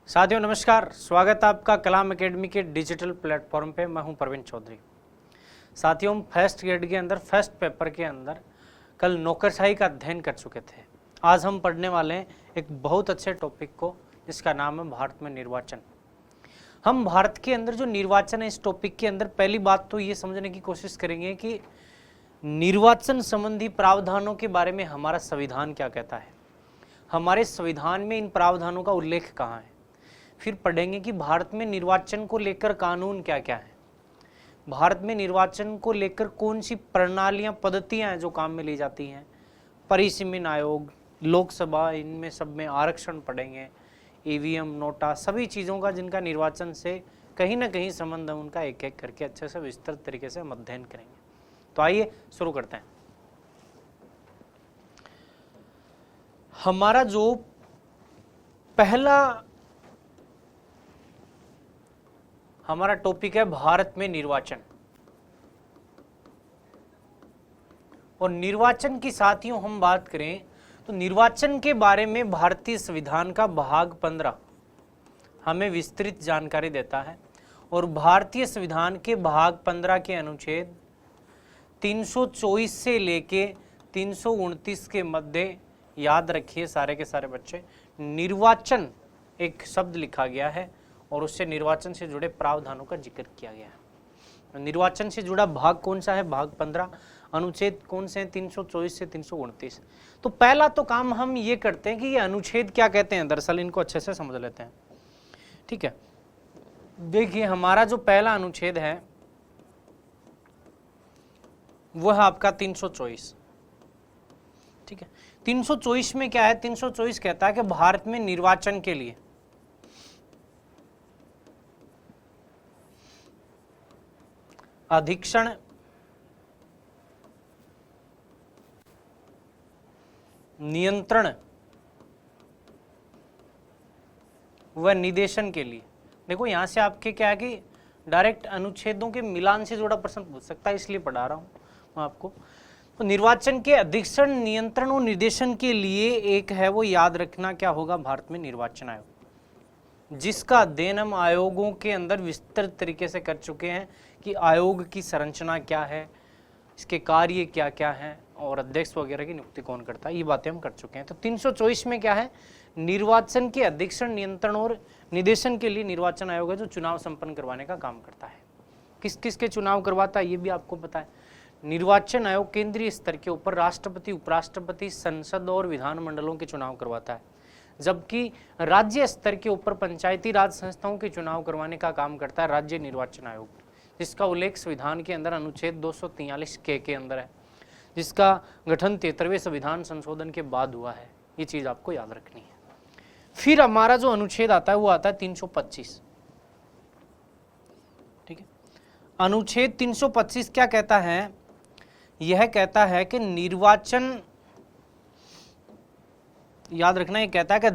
साथियों नमस्कार, स्वागत है आपका कलाम एकेडमी के डिजिटल प्लेटफॉर्म पे। मैं हूं प्रवीण चौधरी। साथियों, हम फर्स्ट ग्रेड के अंदर फर्स्ट पेपर के अंदर कल नौकरशाही का अध्ययन कर चुके थे। आज हम पढ़ने वाले हैं एक बहुत अच्छे टॉपिक को, जिसका नाम है भारत में निर्वाचन। हम भारत के अंदर जो निर्वाचन है, इस टॉपिक के अंदर पहली बात तो ये समझने की कोशिश करेंगे कि निर्वाचन संबंधी प्रावधानों के बारे में हमारा संविधान क्या कहता है, हमारे संविधान में इन प्रावधानों का उल्लेख कहाँ है। फिर पढ़ेंगे कि भारत में निर्वाचन को लेकर कानून क्या क्या है, भारत में निर्वाचन को लेकर कौन सी प्रणालियां पद्धतियां हैं जो काम में ली जाती हैं, परिसीमन आयोग, लोकसभा, इनमें सब में आरक्षण पढ़ेंगे, ईवीएम, नोटा, सभी चीज़ों का जिनका निर्वाचन से कहीं ना कहीं संबंध है, उनका एक एक करके अच्छे से विस्तृत तरीके से हम अध्ययन करेंगे। तो आइए शुरू करते हैं। हमारा जो पहला हमारा टॉपिक है भारत में निर्वाचन। और निर्वाचन की साथियों हम बात करें तो निर्वाचन के बारे में भारतीय संविधान का भाग 15 हमें विस्तृत जानकारी देता है। और भारतीय संविधान के भाग 15 के अनुच्छेद 324 से लेके 329 के मध्य, याद रखिए सारे के सारे बच्चे, निर्वाचन एक शब्द लिखा गया है और उससे निर्वाचन से जुड़े प्रावधानों का जिक्र किया गया है। निर्वाचन से जुड़ा भाग कौन सा है? भाग 15। अनुच्छेद कौन से हैं? 324 से 329। तो पहला तो काम हम ये करते हैं कि ये अनुच्छेद क्या कहते हैं, दरअसल इनको अच्छे से समझ लेते हैं। ठीक है, देखिए हमारा जो पहला अनुच्छेद है वो है आपका 324। ठीक है, 324 में क्या है? 324 कहता है कि भारत में निर्वाचन के लिए अधीक्षण, नियंत्रण व निदेशन के लिए, देखो यहां से आपके क्या है कि डायरेक्ट अनुच्छेदों के मिलान से जुड़ा प्रश्न पूछ सकता है, इसलिए पढ़ा रहा हूं मैं आपको। तो निर्वाचन के अधीक्षण, नियंत्रण और निर्देशन के लिए एक है, वो याद रखना क्या होगा? भारत में निर्वाचन आयोग, जिसका अध्ययन हम आयोगों के अंदर विस्तृत तरीके से कर चुके हैं कि आयोग की संरचना क्या है, इसके कार्य क्या क्या हैं और अध्यक्ष वगैरह की नियुक्ति कौन करता है, ये बातें हम कर चुके हैं। तो 324 में क्या है? निर्वाचन के अधीक्षण, नियंत्रण और निदेशन के लिए निर्वाचन आयोग है, जो चुनाव संपन्न करवाने का काम करता है। किस किस के चुनाव करवाता है ये भी आपको पता है। निर्वाचन आयोग केंद्रीय स्तर के ऊपर राष्ट्रपति, उपराष्ट्रपति, संसद और विधानमंडलों के चुनाव करवाता है, जबकि राज्य स्तर के ऊपर पंचायती राज संस्थाओं के चुनाव करवाने का काम करता है राज्य निर्वाचन आयोग, जिसका उल्लेख संविधान के अंदर अनुच्छेद 243 के अंदर है, जिसका गठन 73वें संविधान संशोधन के बाद हुआ है। ये चीज आपको याद रखनी है। फिर हमारा जो अनुच्छेद आता है वो आता है 325। ठीक है, अनुच्छेद 325 क्या कहता है? यह कहता है कि निर्वाचन, याद रखना, ये कहता है कि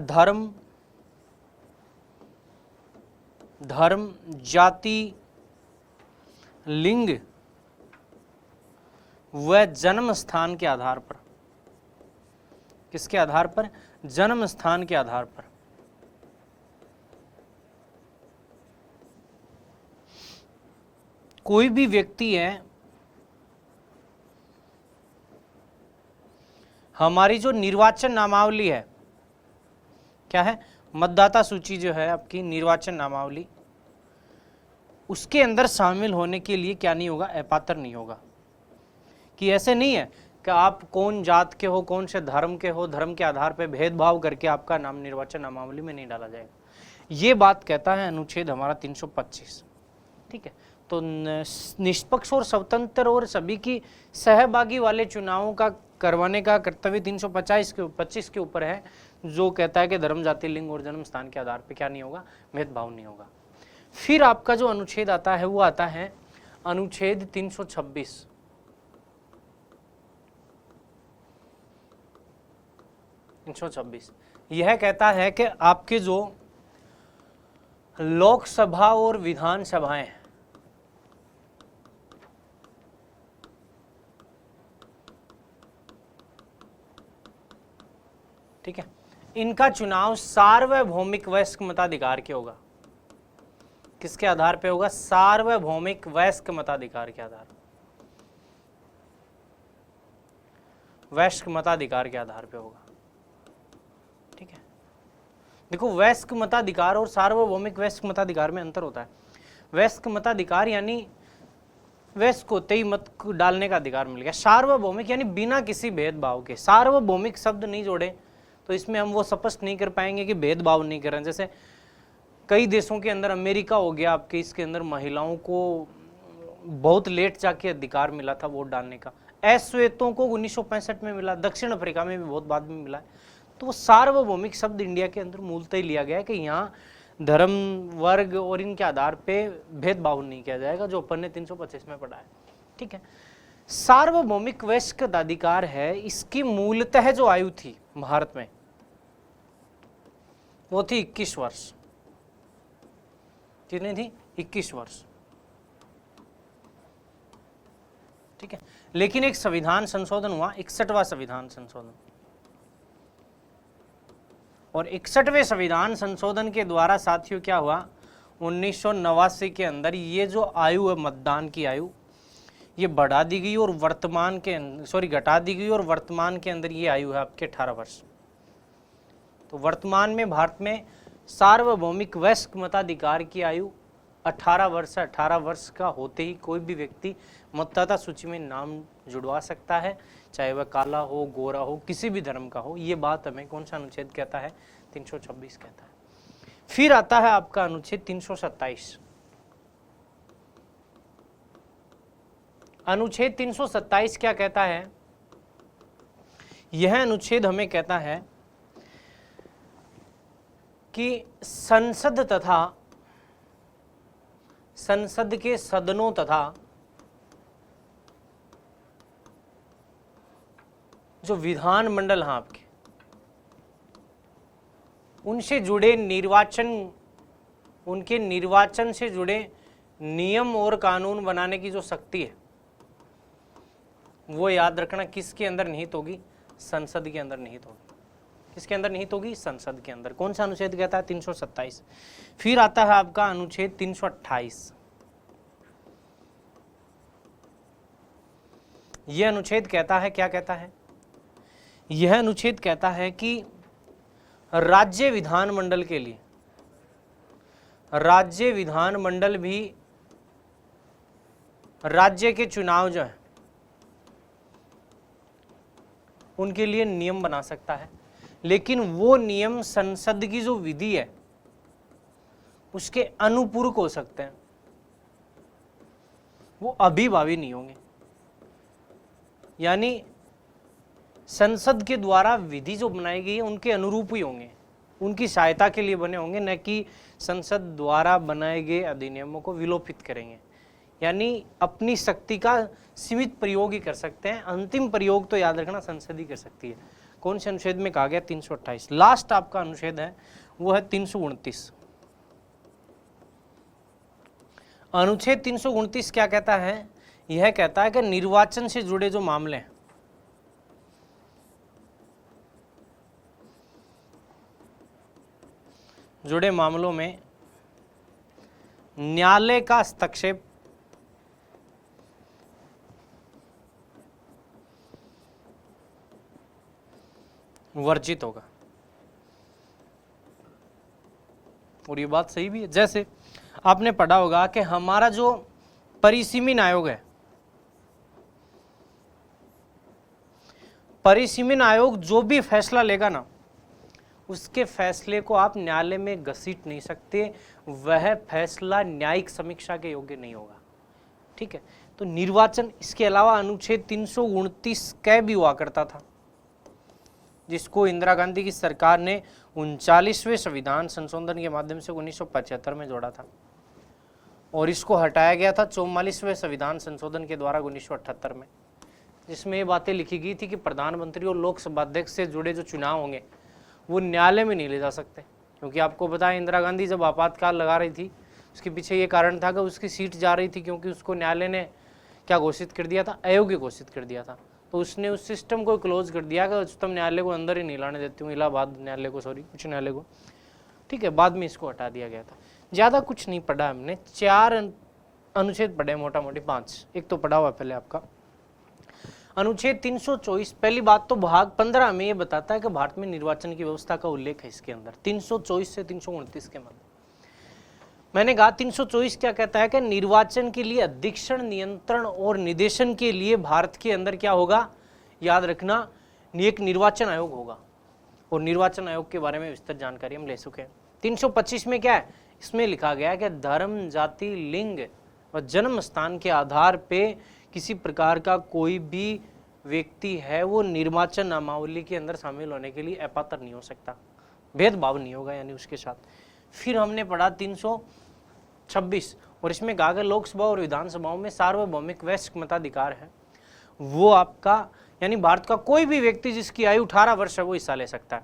धर्म, जाति, लिंग व जन्म स्थान के आधार पर, किसके आधार पर? जन्म स्थान के आधार पर कोई भी व्यक्ति है, हमारी जो निर्वाचन नामावली है, क्या है? मतदाता सूची जो है आपकी निर्वाचन नामावली, उसके अंदर शामिल होने के लिए क्या नहीं होगा? अपात्र नहीं होगा। कि ऐसे नहीं है कि आप कौन जात के हो, कौन से धर्म के हो, धर्म के आधार पर भेदभाव करके आपका नाम निर्वाचन नामावली में नहीं डाला जाएगा। ये बात कहता है अनुच्छेद हमारा 325। ठीक है, तो निष्पक्ष और स्वतंत्र और सभी की सहभागी वाले चुनावों का करवाने का कर्तव्य 325 के ऊपर है, जो कहता है कि धर्म, जाति, लिंग और जन्म स्थान के आधार पर क्या नहीं होगा? भेदभाव नहीं होगा। फिर आपका जो अनुच्छेद आता है वो आता है अनुच्छेद 326। यह कहता है कि आपके जो लोकसभा और विधानसभाएं, ठीक है, इनका चुनाव सार्वभौमिक वयस्क मताधिकार के होगा। किसके आधार पे होगा? सार्वभौमिक वयस्क मताधिकार के आधार, वयस्क मताधिकार के आधार पे होगा। ठीक है, देखो वयस्क मताधिकार और सार्वभौमिक वयस्क मताधिकार में अंतर होता है। वयस्क मताधिकार यानी वयस्क होते ही मत डालने का अधिकार मिल गया। सार्वभौमिक यानी बिना किसी भेदभाव के। सार्वभौमिक शब्द नहीं जोड़े तो इसमें हम वो स्पष्ट नहीं कर पाएंगे कि भेदभाव नहीं कर रहे हैं। जैसे कई देशों के अंदर, अमेरिका हो गया आपके, इसके अंदर महिलाओं को बहुत लेट जाके अधिकार मिला था वोट डालने का। अश्वेतों को 1965 में मिला, दक्षिण अफ्रीका में भी बहुत बाद में मिला है। तो वो सार्वभौमिक शब्द इंडिया के अंदर मूलतः ही लिया गया है कि यहाँ धर्म, वर्ग और इनके आधार पे भेदभाव नहीं किया जाएगा, जो अपन ने 325 में पढ़ा है। ठीक है, सार्वभौमिक वयस्क अधिकार है, इसकी मूलतः जो आयु थी भारत में वो थी 21 वर्ष। कितनी थी? 21 वर्ष। ठीक है, लेकिन एक संविधान संशोधन हुआ, 61वां संविधान संशोधन, और 61वें संविधान संशोधन के द्वारा साथियों क्या हुआ, 1989 के अंदर ये जो आयु है मतदान की आयु, ये बढ़ा दी गई और वर्तमान के घटा दी गई, और वर्तमान के अंदर ये आयु है आपके 18 वर्ष। तो वर्तमान में भारत में सार्वभौमिक वयस्क मताधिकार की आयु 18 वर्ष है। 18 वर्ष का होते ही कोई भी व्यक्ति मतदाता सूची में नाम जुड़वा सकता है, चाहे वह काला हो, गोरा हो, किसी भी धर्म का हो। ये बात हमें कौन सा अनुच्छेद कहता है? 326 कहता है। फिर आता है आपका अनुच्छेद 327। अनुच्छेद 327 क्या कहता है? यह अनुच्छेद हमें कहता है कि संसद के सदनों तथा जो विधान मंडल हैं आपके, उनसे जुड़े निर्वाचन, उनके निर्वाचन से जुड़े नियम और कानून बनाने की जो शक्ति है वो याद रखना किसके अंदर निहित होगी? संसद के अंदर निहित होगी। किसके अंदर निहित होगी? संसद के अंदर। कौन सा अनुच्छेद कहता है? 327। फिर आता है आपका अनुच्छेद 328। यह अनुच्छेद कहता है, क्या कहता है? यह अनुच्छेद कहता है कि राज्य विधानमंडल के लिए, राज्य विधानमंडल भी राज्य के चुनाव जो है उनके लिए नियम बना सकता है, लेकिन वो नियम संसद की जो विधि है उसके अनुपूरक हो सकते हैं, वो अभिभावी नहीं होंगे। यानी संसद के द्वारा विधि जो बनाई गई है उनके अनुरूप ही होंगे, उनकी सहायता के लिए बने होंगे, न कि संसद द्वारा बनाए गए अधिनियमों को विलोपित करेंगे। यानी अपनी शक्ति का सीमित प्रयोग ही कर सकते हैं, अंतिम प्रयोग तो याद रखना संसद ही कर सकती है। कौन से अनुच्छेद में कहा गया? 328। लास्ट आपका अनुच्छेद है वो है 329। अनुच्छेद 329 क्या कहता है? यह कहता है कि निर्वाचन से जुड़े जो मामले हैं, जुड़े मामलों में न्यायालय का हस्तक्षेप वर्जित होगा। और ये बात सही भी है। जैसे आपने पढ़ा होगा कि हमारा जो परिसीमन आयोग है, परिसीमन आयोग जो भी फैसला लेगा ना, उसके फैसले को आप न्यायालय में घसीट नहीं सकते, वह फैसला न्यायिक समीक्षा के योग्य नहीं होगा। ठीक है, तो निर्वाचन, इसके अलावा अनुच्छेद 329 कै भी हुआ करता था, जिसको इंदिरा गांधी की सरकार ने 39वें संविधान संशोधन के माध्यम से 1975 में जोड़ा था, और इसको हटाया गया था 44वें संविधान संशोधन के द्वारा 1978 में, जिसमें ये बातें लिखी गई थी कि प्रधानमंत्री और लोकसभा अध्यक्ष से जुड़े जो चुनाव होंगे वो न्यायालय में नहीं ले जा सकते। क्योंकि आपको पता है इंदिरा गांधी जब आपातकाल लगा रही थी, उसके पीछे ये कारण था कि उसकी सीट जा रही थी, क्योंकि उसको न्यायालय ने क्या घोषित कर दिया था? अयोग्य घोषित कर दिया था। तो उसने उस सिस्टम को क्लोज कर दिया कि उच्चतम न्यायालय को अंदर ही नहीं लाने देती हूँ, इलाहाबाद न्यायालय को, सॉरी उच्च न्यायालय को, ठीक है। बाद में इसको हटा दिया गया था। ज़्यादा कुछ नहीं पढ़ा हमने, 4 अनुच्छेद पढ़े मोटा मोटी, 5 एक तो पढ़ा हुआ पहले आपका अनुच्छेद 324। पहली बात तो भाग 15 में ये बताता है कि भारत में निर्वाचन की व्यवस्था का उल्लेख है इसके अंदर 324 से 329 के मध्य। मैंने कहा 324 क्या कहता है कि निर्वाचन के लिए अधीक्षण, नियंत्रण और निर्देशन के लिए भारत के अंदर क्या होगा, याद रखना, एक निर्वाचन आयोग होगा। और निर्वाचन आयोग के बारे में विस्तृत जानकारी हम ले चुके हैं। 325 में क्या है, इसमें लिखा गया है कि धर्म, जाति, लिंग व जन्म स्थान के आधार पे किसी प्रकार का कोई भी व्यक्ति है वो निर्वाचन नामावली के अंदर शामिल होने के लिए अपात्र नहीं हो सकता, भेदभाव नहीं होगा यानी उसके साथ। फिर हमने पढ़ा 326 और इसमें कहा कि लोकसभा और विधानसभाओं में सार्वभौमिक वयस्क मताधिकार है, वो आपका यानी भारत का कोई भी व्यक्ति जिसकी आयु 18 वर्ष है वो हिस्सा ले सकता है।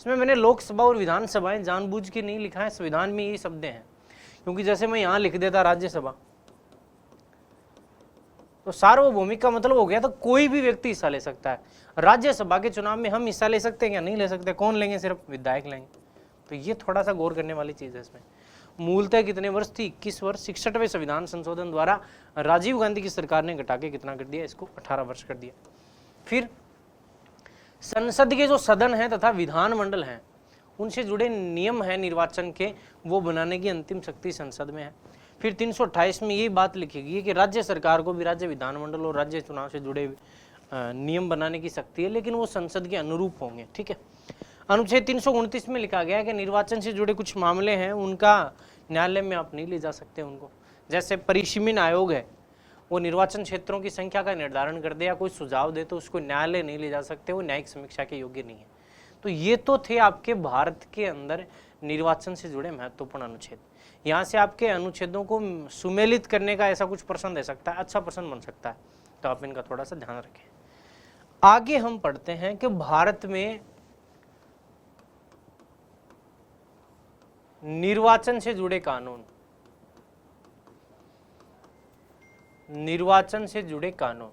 इसमें मैंने लोकसभा और विधानसभाएं जानबूझ के नहीं लिखा है, संविधान में ये शब्द हैं, क्योंकि जैसे मैं यहाँ लिख देता राज्यसभा तो सार्वभौमिक का मतलब हो गया तो कोई भी व्यक्ति हिस्सा ले सकता है। राज्यसभा के चुनाव में हम हिस्सा ले सकते हैं क्या, नहीं ले सकते। कौन लेंगे, सिर्फ विधायक लेंगे। तो ये थोड़ा सा गौर करने वाली चीज है। इसमें मूलतः कितने वर्ष थी, 21 वर्ष। 66वें संविधान संशोधन द्वारा राजीव गांधी की सरकार ने घटा के कितना कर दिया, इसको 18 वर्ष कर दिया। फिर संसद के जो सदन है तथा विधानमंडल है उनसे जुड़े नियम है निर्वाचन के, वो बनाने की अंतिम शक्ति संसद में है। फिर 328 में ये बात लिखी गई है कि राज्य सरकार को भी राज्य विधानमंडल और राज्य चुनाव से जुड़े नियम बनाने की शक्ति है, लेकिन वो संसद के अनुरूप होंगे, ठीक है। अनुच्छेद 329 में लिखा गया है कि निर्वाचन से जुड़े कुछ मामले हैं उनका न्यायालय में आप नहीं ले जा सकते उनको। जैसे परिसीमन आयोग है, वो निर्वाचन क्षेत्रों की संख्या का निर्धारण कर दे या कोई सुझाव दे तो उसको न्यायालय नहीं ले जा सकते, वो न्यायिक समीक्षा के योग्य नहीं है। तो ये तो थे आपके भारत के अंदर निर्वाचन से जुड़े महत्वपूर्ण अनुच्छेद। यहाँ से आपके अनुच्छेदों को सुमेलित करने का ऐसा कुछ प्रश्न दे सकता है, अच्छा प्रश्न बन सकता है, तो आप इनका थोड़ा सा ध्यान रखें। आगे हम पढ़ते हैं कि भारत में निर्वाचन से जुड़े कानून, निर्वाचन से जुड़े कानून,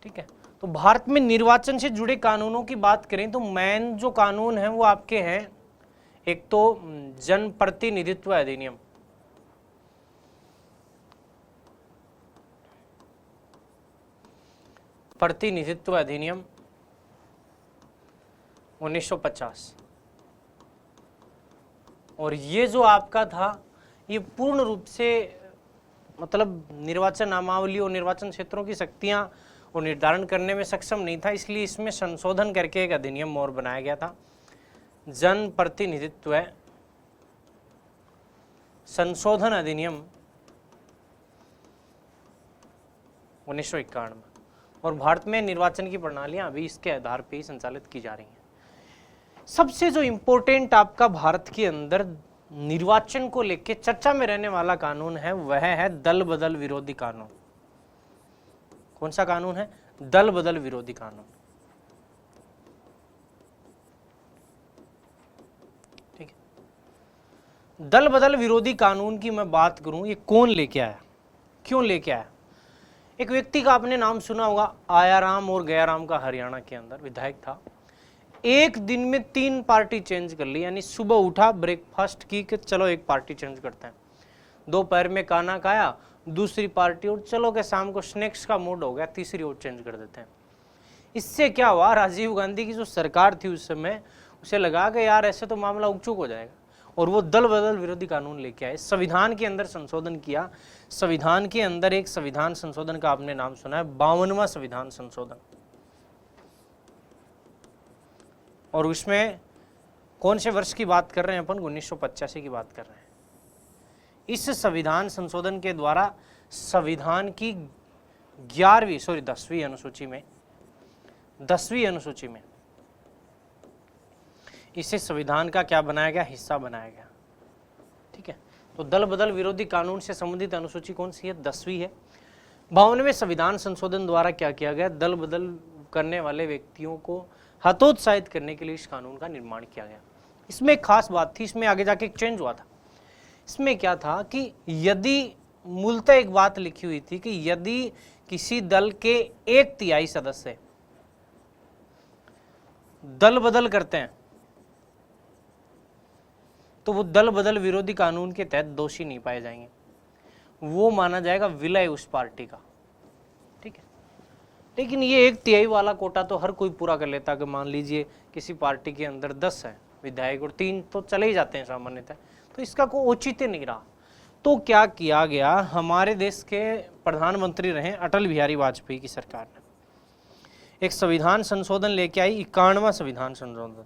ठीक है। तो भारत में निर्वाचन से जुड़े कानूनों की बात करें तो मेन जो कानून है वो आपके हैं, एक तो जन प्रतिनिधित्व अधिनियम, प्रतिनिधित्व अधिनियम 1950। और ये जो आपका था ये पूर्ण रूप से मतलब निर्वाचन नामावली और निर्वाचन क्षेत्रों की शक्तियां और निर्धारण करने में सक्षम नहीं था, इसलिए इसमें संशोधन करके एक अधिनियम और बनाया गया था, जन प्रतिनिधित्व संशोधन अधिनियम 1951। और भारत में निर्वाचन की प्रणालियां अभी इसके आधार पर ही संचालित की जा रही हैं। सबसे जो इम्पोर्टेंट आपका भारत के अंदर निर्वाचन को लेकर चर्चा में रहने वाला कानून है वह है दल बदल विरोधी कानून। कौन सा कानून है, दल बदल विरोधी कानून, ठीक है। दल बदल विरोधी कानून की मैं बात करूं, ये कौन लेके आया, क्यों लेके आया। एक व्यक्ति का आपने नाम सुना होगा, आयाराम और गयाराम का, हरियाणा के अंदर विधायक था। एक दिन में 3 पार्टी चेंज कर ली, यानी सुबह उठा, ब्रेकफास्ट की कि चलो एक पार्टी चेंज करते हैं, दोपहर में खाना खाया दूसरी पार्टी, और चलो के शाम को स्नैक्स का मूड हो गया तीसरी और चेंज कर देते हैं। इससे क्या हुआ, राजीव गांधी की जो सरकार थी उस समय, उसे लगा कि यार ऐसे तो मामला उकचुक हो जाएगा, और वो दल बदल विरोधी कानून लेके आए, संविधान के अंदर संशोधन किया। संविधान के अंदर एक संविधान संशोधन का आपने नाम सुना है, 52वां संविधान संशोधन। और उसमें कौन से वर्ष की बात कर रहे हैं अपन, 1985 की बात कर रहे हैं। इस संविधान संशोधन के द्वारा संविधान की 10वीं अनुसूची में, 10वीं अनुसूची में इसे संविधान का क्या बनाया गया, हिस्सा बनाया गया, ठीक है। तो दल बदल विरोधी कानून से संबंधित अनुसूची कौन सी है, 10वीं है। 52वें संविधान संशोधन द्वारा क्या किया गया, दल बदल करने वाले व्यक्तियों को हतोत्साहित करने के लिए इस कानून का निर्माण किया गया। इसमें एक खास बात थी, इसमें आगे जाके एक चेंज हुआ था। इसमें क्या था कि यदि मूलतः एक बात लिखी हुई थी कि यदि किसी दल के 1/3 सदस्य दल बदल करते हैं तो वो दल बदल विरोधी कानून के तहत दोषी नहीं पाए जाएंगे, वो माना जाएगा विलय उस पार्टी का। ठीक है, लेकिन ये 1/3 वाला कोटा तो हर कोई पूरा कर लेता कि मान लीजिए किसी पार्टी के अंदर 10 है विधायक और 3 तो चले ही जाते हैं सामान्यतः, तो इसका कोई औचित्य नहीं रहा। तो क्या किया गया, हमारे देश के प्रधानमंत्री रहे अटल बिहारी वाजपेयी की सरकार ने एक संविधान संशोधन लेके आई, 91वां संविधान संशोधन।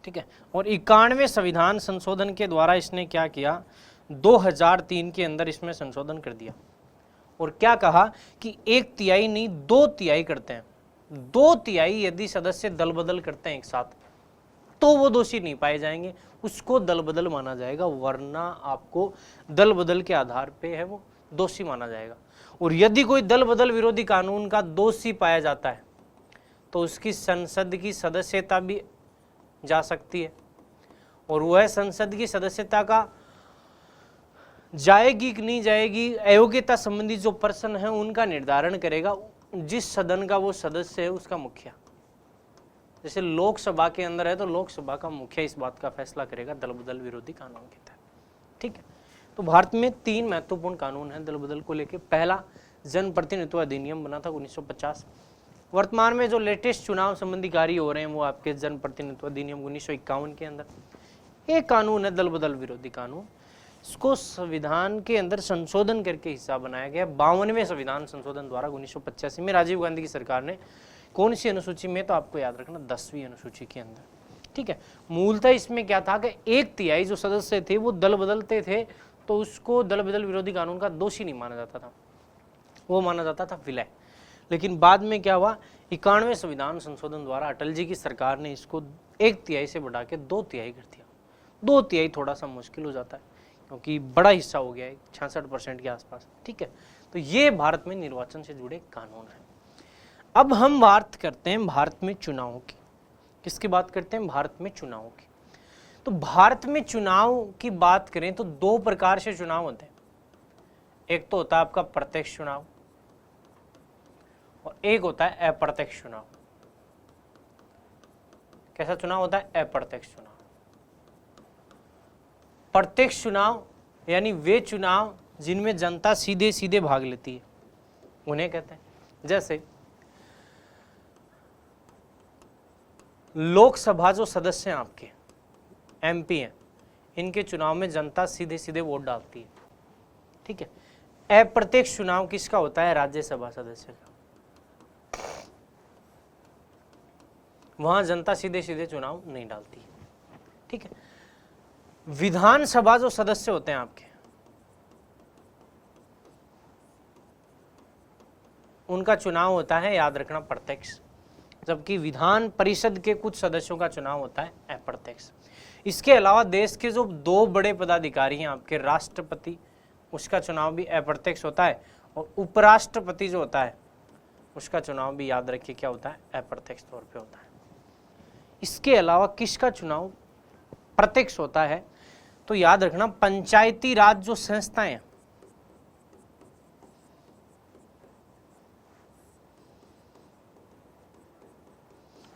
ठीक है, और 91वें संविधान संशोधन के द्वारा इसने क्या किया, 2003 के अंदर इसमें संशोधन कर दिया और क्या कहा कि 1/3 नहीं 2/3 करते हैं। 2/3 यदि सदस्य दल बदल करते हैं एक साथ तो वो दोषी नहीं पाए जाएंगे, उसको दल बदल माना जाएगा, वरना आपको दल बदल के आधार पे है वो दोषी माना जाएगा। और यदि कोई दल बदल विरोधी कानून का दोषी पाया जाता है तो उसकी संसद की सदस्यता भी जा सकती है, और वह संसद की सदस्यता का जाएगी कि नहीं जाएगी, अयोग्यता संबंधी जो प्रश्न है उनका निर्धारण करेगा जिस सदन का वो सदस्य है उसका मुखिया। जैसे लोकसभा के अंदर है तो लोकसभा का मुखिया इस बात का फैसला करेगा दल बदल विरोधी कानून के तहत। ठीक है, तो भारत में 3 महत्वपूर्ण कानून हैं दल बदल को लेकर। पहला जन प्रतिनिधित्व अधिनियम बना था 1950। वर्तमान में जो लेटेस्ट चुनाव संबंधी कार्य हो रहे हैं वो आपके जन प्रतिनिधित्व अधिनियम 1951 के अंदर एक कानून है दल बदल विरोधी कानून। इसको संविधान के अंदर संशोधन करके हिस्सा बनाया गया 52वें संविधान संशोधन द्वारा 1985 में राजीव गांधी की सरकार ने। कौन सी अनुसूची में, तो आपको याद रखना 10वीं अनुसूची के अंदर। ठीक है, मूलतः इसमें क्या था कि 1/3 जो सदस्य थे वो दल बदलते थे तो उसको दल बदल विरोधी कानून का दोषी नहीं माना जाता था, वो माना जाता था विलय। लेकिन बाद में क्या हुआ, 91वें संविधान संशोधन द्वारा अटल जी की सरकार ने इसको 1/3 से बढ़ा के 2/3 कर दिया। 2/3 थोड़ा सा मुश्किल हो जाता है क्योंकि बड़ा हिस्सा हो गया है 66% के आसपास। ठीक है, तो ये भारत में निर्वाचन से जुड़े कानून हैं। अब हम बात करते हैं भारत में चुनावों की। किसकी बात करते हैं, भारत में चुनावों की। तो भारत में चुनाव की बात करें तो 2 प्रकार से चुनाव होते हैं। एक तो होता है आपका प्रत्यक्ष चुनाव और एक होता है अप्रत्यक्ष चुनाव। कैसा चुनाव होता है, अप्रत्यक्ष चुनाव। प्रत्यक्ष चुनाव यानी वे चुनाव जिनमें जनता सीधे सीधे भाग लेती है उन्हें कहते हैं। जैसे लोकसभा जो सदस्य हैं आपके एमपी हैं, इनके चुनाव में जनता सीधे सीधे वोट डालती है। ठीक है, अप्रत्यक्ष चुनाव किसका होता है, राज्यसभा सदस्य का। वहां जनता सीधे सीधे चुनाव नहीं डालती है। ठीक है, विधानसभा जो सदस्य होते हैं आपके, उनका चुनाव होता है, याद रखना, प्रत्यक्ष, जबकि विधान परिषद के कुछ सदस्यों का चुनाव होता है अप्रत्यक्ष। इसके अलावा देश के जो 2 बड़े पदाधिकारी हैं आपके, राष्ट्रपति, उसका चुनाव भी अप्रत्यक्ष होता है, और उपराष्ट्रपति जो होता है उसका चुनाव भी याद रखिए क्या होता है, अप्रत्यक्ष तौर पे होता है। इसके अलावा किसका चुनाव प्रत्यक्ष होता है, तो याद रखना पंचायती राज जो संस्थाएं हैं,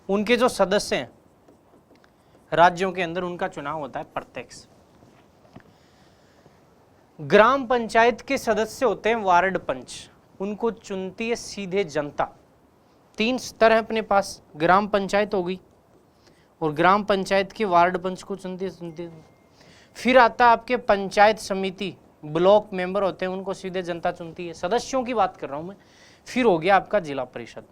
उनके जो सदस्य हैं राज्यों के अंदर, उनका चुनाव होता है प्रत्यक्ष। ग्राम पंचायत के सदस्य होते हैं वार्ड पंच, उनको चुनती है सीधे जनता। 3 स्तर है अपने पास, ग्राम पंचायत हो गई और ग्राम पंचायत के वार्ड पंच को चुनती है। फिर आता है आपके पंचायत समिति, ब्लॉक मेंबर होते हैं, उनको सीधे जनता चुनती है, सदस्यों की बात कर रहा हूं मैं। फिर हो गया आपका जिला परिषद,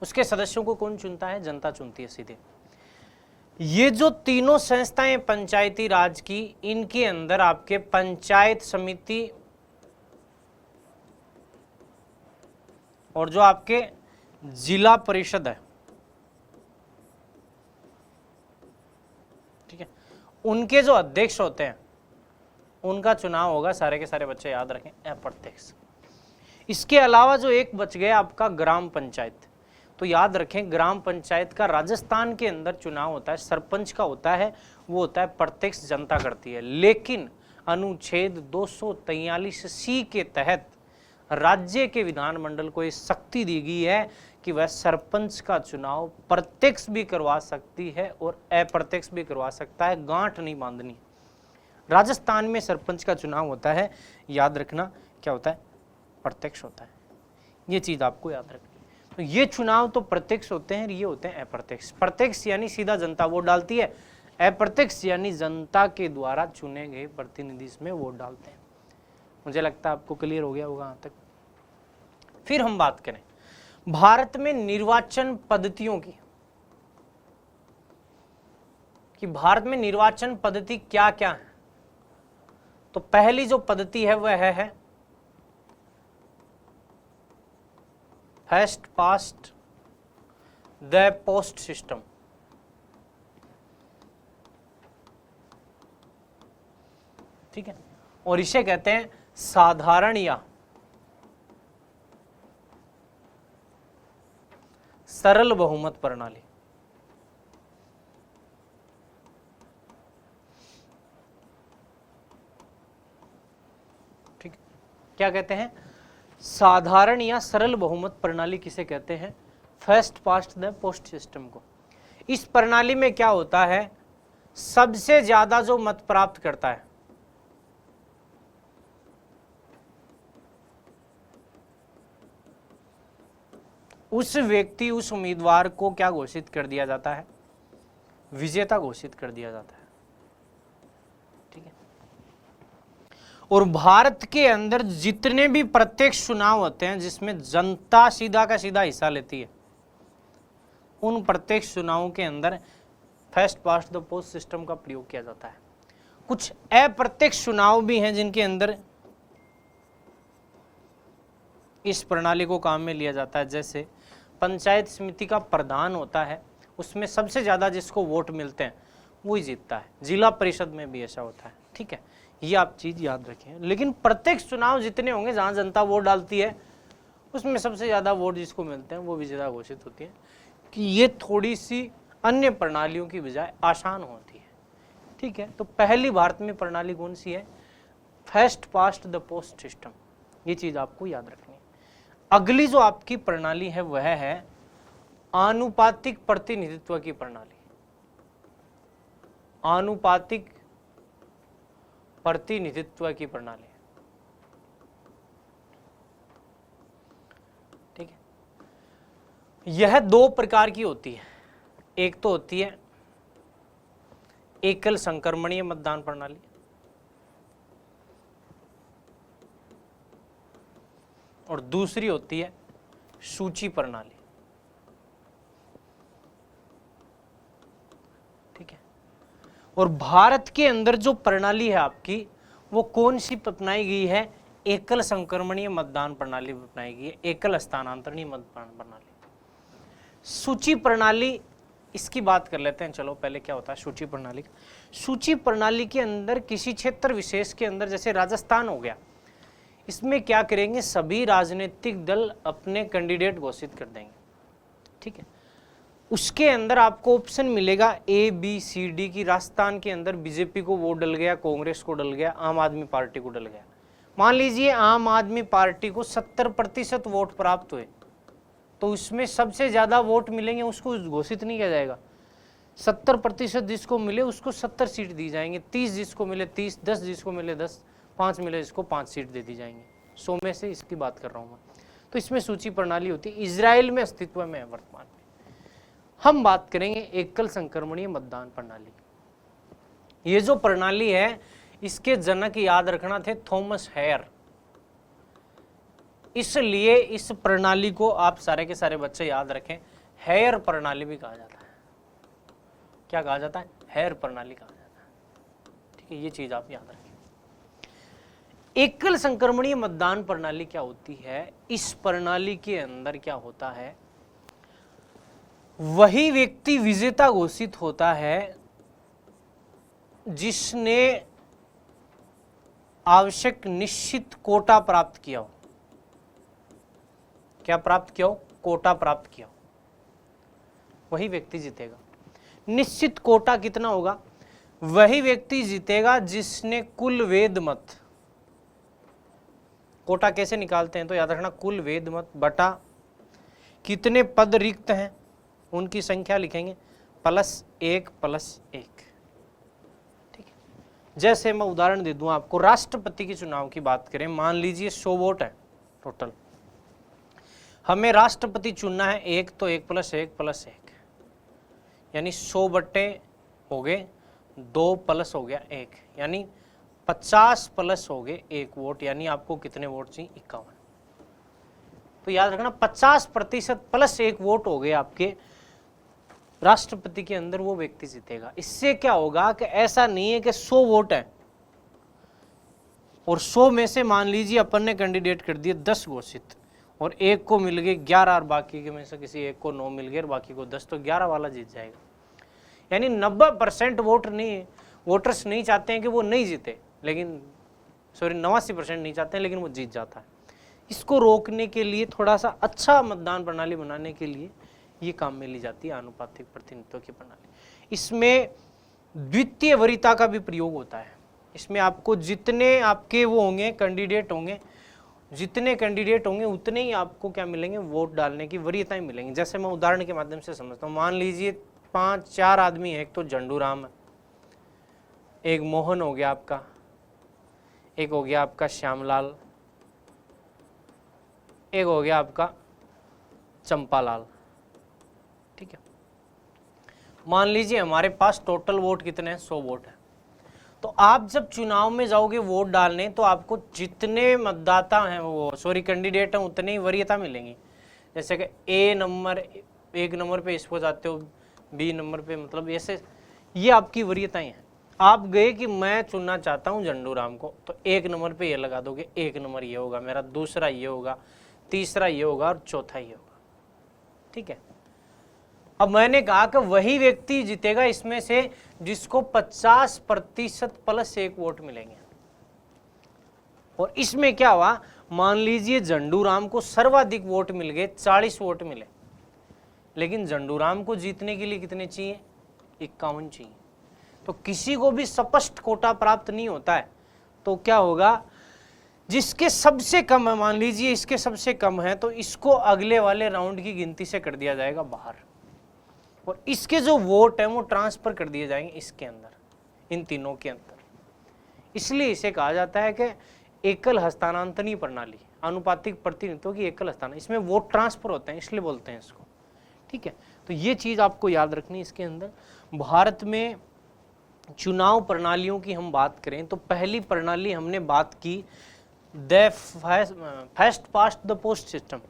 उसके सदस्यों को कौन चुनता है, जनता चुनती है सीधे। ये जो तीनों संस्थाएं पंचायती राज की, इनके अंदर आपके पंचायत समिति और जो आपके जिला परिषद है, ठीक है, उनके जो अध्यक्ष होते हैं उनका चुनाव होगा, सारे के सारे बच्चे याद रखें, अप्रत्यक्ष। इसके अलावा जो एक बच गया आपका ग्राम पंचायत, तो तो याद रखें, ग्राम पंचायत का राजस्थान के अंदर चुनाव होता है, सरपंच का होता है, वो होता है प्रत्यक्ष जनता करती है। लेकिन अनुच्छेद 243C के तहत राज्य के विधानमंडल को ये शक्ति दी गई है कि वह सरपंच का चुनाव प्रत्यक्ष भी करवा सकती है और अप्रत्यक्ष भी करवा सकता है, गांठ नहीं बांधनी। राजस्थान में सरपंच का चुनाव होता है, याद रखना क्या होता है, प्रत्यक्ष होता है। ये चीज आपको याद रखनी। तो ये चुनाव तो प्रत्यक्ष होते हैं, ये होते हैं अप्रत्यक्ष। प्रत्यक्ष यानी सीधा जनता वोट डालती है, अप्रत्यक्ष यानी जनता के द्वारा चुने गए प्रतिनिधि इसमें वोट डालते हैं। मुझे लगता है आपको क्लियर हो गया होगा यहाँ तक। फिर हम बात करें भारत में निर्वाचन पद्धतियों की, कि भारत में निर्वाचन पद्धति क्या क्या है। तो पहली जो पद्धति है वह है first past the post system. ठीक है, और इसे कहते हैं साधारण या सरल बहुमत प्रणाली। ठीक, क्या कहते हैं, साधारण या सरल बहुमत प्रणाली किसे कहते हैं, first past the post system को। इस प्रणाली में क्या होता है, सबसे ज्यादा जो मत प्राप्त करता है उस व्यक्ति, उस उम्मीदवार को क्या घोषित कर दिया जाता है, विजेता घोषित कर दिया जाता है। ठीक है, और भारत के अंदर जितने भी प्रत्यक्ष चुनाव होते हैं जिसमें जनता सीधा का सीधा हिस्सा लेती है, उन प्रत्यक्ष चुनावों के अंदर first past the post system का प्रयोग किया जाता है। कुछ अप्रत्यक्ष चुनाव भी हैं जिनके अंदर इस प्रणाली को काम में लिया जाता है। जैसे पंचायत समिति का प्रधान होता है, उसमें सबसे ज्यादा जिसको वोट मिलते हैं वही जीतता है। जिला परिषद में भी ऐसा होता है। ठीक है, ये आप चीज याद रखें। लेकिन प्रत्यक्ष चुनाव जितने होंगे जहां जनता वोट डालती है उसमें सबसे ज्यादा वोट जिसको मिलते हैं वो विजेता घोषित होती है। कि ये थोड़ी सी अन्य प्रणालियों की बजाय आसान होती है। ठीक है, तो पहली भारत में प्रणाली कौन सी है, first past the post system. ये चीज आपको याद रखनी है। अगली जो आपकी प्रणाली है वह है आनुपातिक प्रतिनिधित्व की प्रणाली। आनुपातिक प्रतिनिधित्व की प्रणाली। ठीक है, यह दो प्रकार की होती है। एक तो होती है एकल संक्रमणीय मतदान प्रणाली, और दूसरी होती है सूची प्रणाली। ठीक है, और भारत के अंदर जो प्रणाली है आपकी वो कौन सी अपनाई गई है, एकल संक्रमणीय मतदान प्रणाली अपनाई गई है, एकल हस्तांतरणीय मतदान प्रणाली। सूची प्रणाली, इसकी बात कर लेते हैं। चलो पहले क्या होता है सूची प्रणाली। सूची प्रणाली के अंदर किसी क्षेत्र विशेष के अंदर, जैसे राजस्थान हो गया, इसमें क्या करेंगे, सभी राजनीतिक दल अपने कैंडिडेट घोषित कर देंगे। ठीक है, उसके अंदर आपको ऑप्शन मिलेगा ABCD की। राजस्थान के अंदर बीजेपी को वोट डल गया, कांग्रेस को डल गया, आम आदमी पार्टी को डल गया। मान लीजिए आम आदमी पार्टी को 70% वोट प्राप्त हुए, तो उसमें सबसे ज्यादा वोट मिलेंगे उसको घोषित नहीं किया जाएगा। 70% जिसको मिले उसको 70 सीट दी जाएंगे, 30 जिसको मिले 30, 10 जिसको मिले 10, 5 मिले जिसको 5 सीट दे दी जाएंगी। 100 में से इसकी बात कर रहा हूं मैं। तो इसमें सूची प्रणाली होती है, इजराइल में अस्तित्व में है वर्तमान में। हम बात करेंगे एकल संक्रमणीय मतदान प्रणाली। ये जो प्रणाली है इसके जनक याद रखना थे थॉमस हेयर। इसलिए इस प्रणाली को आप सारे के सारे बच्चे याद रखें, हेयर प्रणाली भी कहा जाता है। क्या कहा जाता है, हेयर प्रणाली कहा जाता है। ठीक है, ये चीज आप याद रखें। एकल संक्रमणीय मतदान प्रणाली क्या होती है, इस प्रणाली के अंदर क्या होता है, वही व्यक्ति विजेता घोषित होता है जिसने आवश्यक निश्चित कोटा प्राप्त किया हो। क्या प्राप्त किया हो, कोटा प्राप्त किया हो। वही व्यक्ति जीतेगा। निश्चित कोटा कितना होगा? वही व्यक्ति जीतेगा जिसने कुल वेद मत, कोटा कैसे निकालते हैं तो याद रखना, कुल वेद मत बटा कितने पद रिक्त हैं उनकी संख्या लिखेंगे +1 + 1। ठीक है, जैसे मैं उदाहरण दे दूं आपको, राष्ट्रपति के चुनाव की बात करें, मान लीजिए 100 वोट है टोटल, हमें राष्ट्रपति चुनना है 1, तो 1 + 1 + 1 यानी 100 बट्टे हो गए 2 प्लस हो गया 1, यानी 50 प्लस हो गए 1 वोट, यानी आपको कितने वोट चाहिए? 51। तो याद रखना 50% प्लस 1 वोट हो गए आपके राष्ट्रपति के अंदर, वो व्यक्ति जीतेगा। इससे क्या होगा कि ऐसा नहीं है कि 100 वोट है और 100 में से मान लीजिए अपन ने कैंडिडेट कर दिए 10 घोषित और एक को मिल गए 11 और बाकी के में से किसी एक को 9 मिल गए और बाकी को 10, तो 11 वाला जीत जाएगा। यानी 90% वोटर्स नहीं चाहते हैं कि वो नहीं जीते, लेकिन 89% नहीं चाहते हैं लेकिन वो जीत जाता है। इसको रोकने के लिए, थोड़ा सा अच्छा मतदान प्रणाली बनाने के लिए ये काम में ली जाती है आनुपातिक प्रतिनिधित्व की प्रणाली। इसमें द्वितीय वरीयता का भी प्रयोग होता है। इसमें आपको जितने आपके वो होंगे कैंडिडेट होंगे, जितने कैंडिडेट होंगे उतने ही आपको क्या मिलेंगे? वोट डालने की वरीयताएं मिलेंगी। जैसे मैं उदाहरण के माध्यम से समझता हूँ, मान लीजिए 5-4 आदमी है, एक तो झंडू राम है, एक मोहन हो गया आपका, एक हो गया आपका श्यामलाल, एक हो गया आपका चंपालाल। ठीक है, मान लीजिए हमारे पास टोटल वोट कितने हैं? 100 वोट है। तो आप जब चुनाव में जाओगे वोट डालने, तो आपको जितने मतदाता हैं कैंडिडेट हैं उतने ही वरीयता मिलेंगी। जैसे कि एक नंबर पे इसको जाते हो, बी नंबर पे, मतलब ऐसे ये आपकी वरीयताएं हैं। आप गए कि मैं चुनना चाहता हूं झंडू राम को, तो 1 नंबर पे ये लगा दोगे, 1 नंबर ये होगा मेरा, दूसरा ये होगा, तीसरा ये होगा और चौथा ये होगा। ठीक है, अब मैंने कहा कि वही व्यक्ति जीतेगा इसमें से जिसको 50% प्लस 1 वोट मिलेंगे। और इसमें क्या हुआ, मान लीजिए झंडू राम को सर्वाधिक वोट मिल गए, 40 वोट मिले, लेकिन झंडू राम को जीतने के लिए कितने चाहिए? 51 चाहिए। तो किसी को भी स्पष्ट कोटा प्राप्त नहीं होता है, तो क्या होगा, जिसके सबसे कम है, मान लीजिए इसके सबसे कम है, तो इसको अगले वाले राउंड की गिनती से कर दिया जाएगा बाहर, और इसके जो वोट है वो ट्रांसफर कर दिए जाएंगे इसके अंदर, इन तीनों के अंदर। इसलिए इसे कहा जाता है कि एकल हस्तांतरणी प्रणाली, आनुपातिक प्रतिनिधित्व की एकल हस्तांतरण, इसमें वोट ट्रांसफर होते हैं इसलिए बोलते हैं इसको। ठीक है, तो ये चीज आपको याद रखनी है इसके अंदर। भारत में चुनाव प्रणालियों की हम बात करें तो पहली प्रणाली हमने बात की the first past the post system,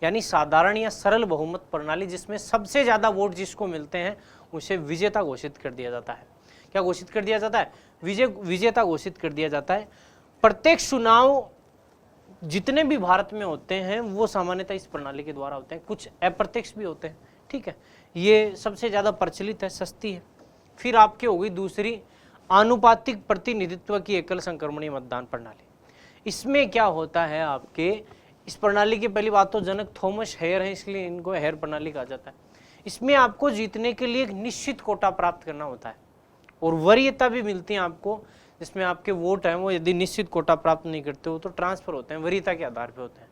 यानी साधारण या सरल बहुमत प्रणाली, जिसमें सबसे ज्यादा वोट जिसको मिलते हैं उसे विजेता घोषित कर दिया जाता है। क्या घोषित कर दिया जाता है? विजेता घोषित कर दिया जाता है। प्रत्येक चुनाव जितने भी भारत में होते हैं वो सामान्यतः इस प्रणाली के द्वारा होते हैं, कुछ अप्रत्यक्ष भी होते हैं। ठीक है, ये सबसे ज्यादा प्रचलित है, सस्ती है। फिर आपकी हो गई दूसरी आनुपातिक प्रतिनिधित्व की एकल संक्रमणीय मतदान प्रणाली। इसमें क्या होता है आपके, इस प्रणाली की पहली बात तो जनक थॉमस हेयर है, इसलिए इनको हेयर प्रणाली कहा जाता है। इसमें आपको जीतने के लिए एक निश्चित कोटा प्राप्त करना होता है और वरीयता भी मिलती है आपको, जिसमें आपके वोट हैं वो यदि निश्चित कोटा प्राप्त नहीं करते हो तो ट्रांसफर होते हैं, वरीयता के आधार पे होते हैं।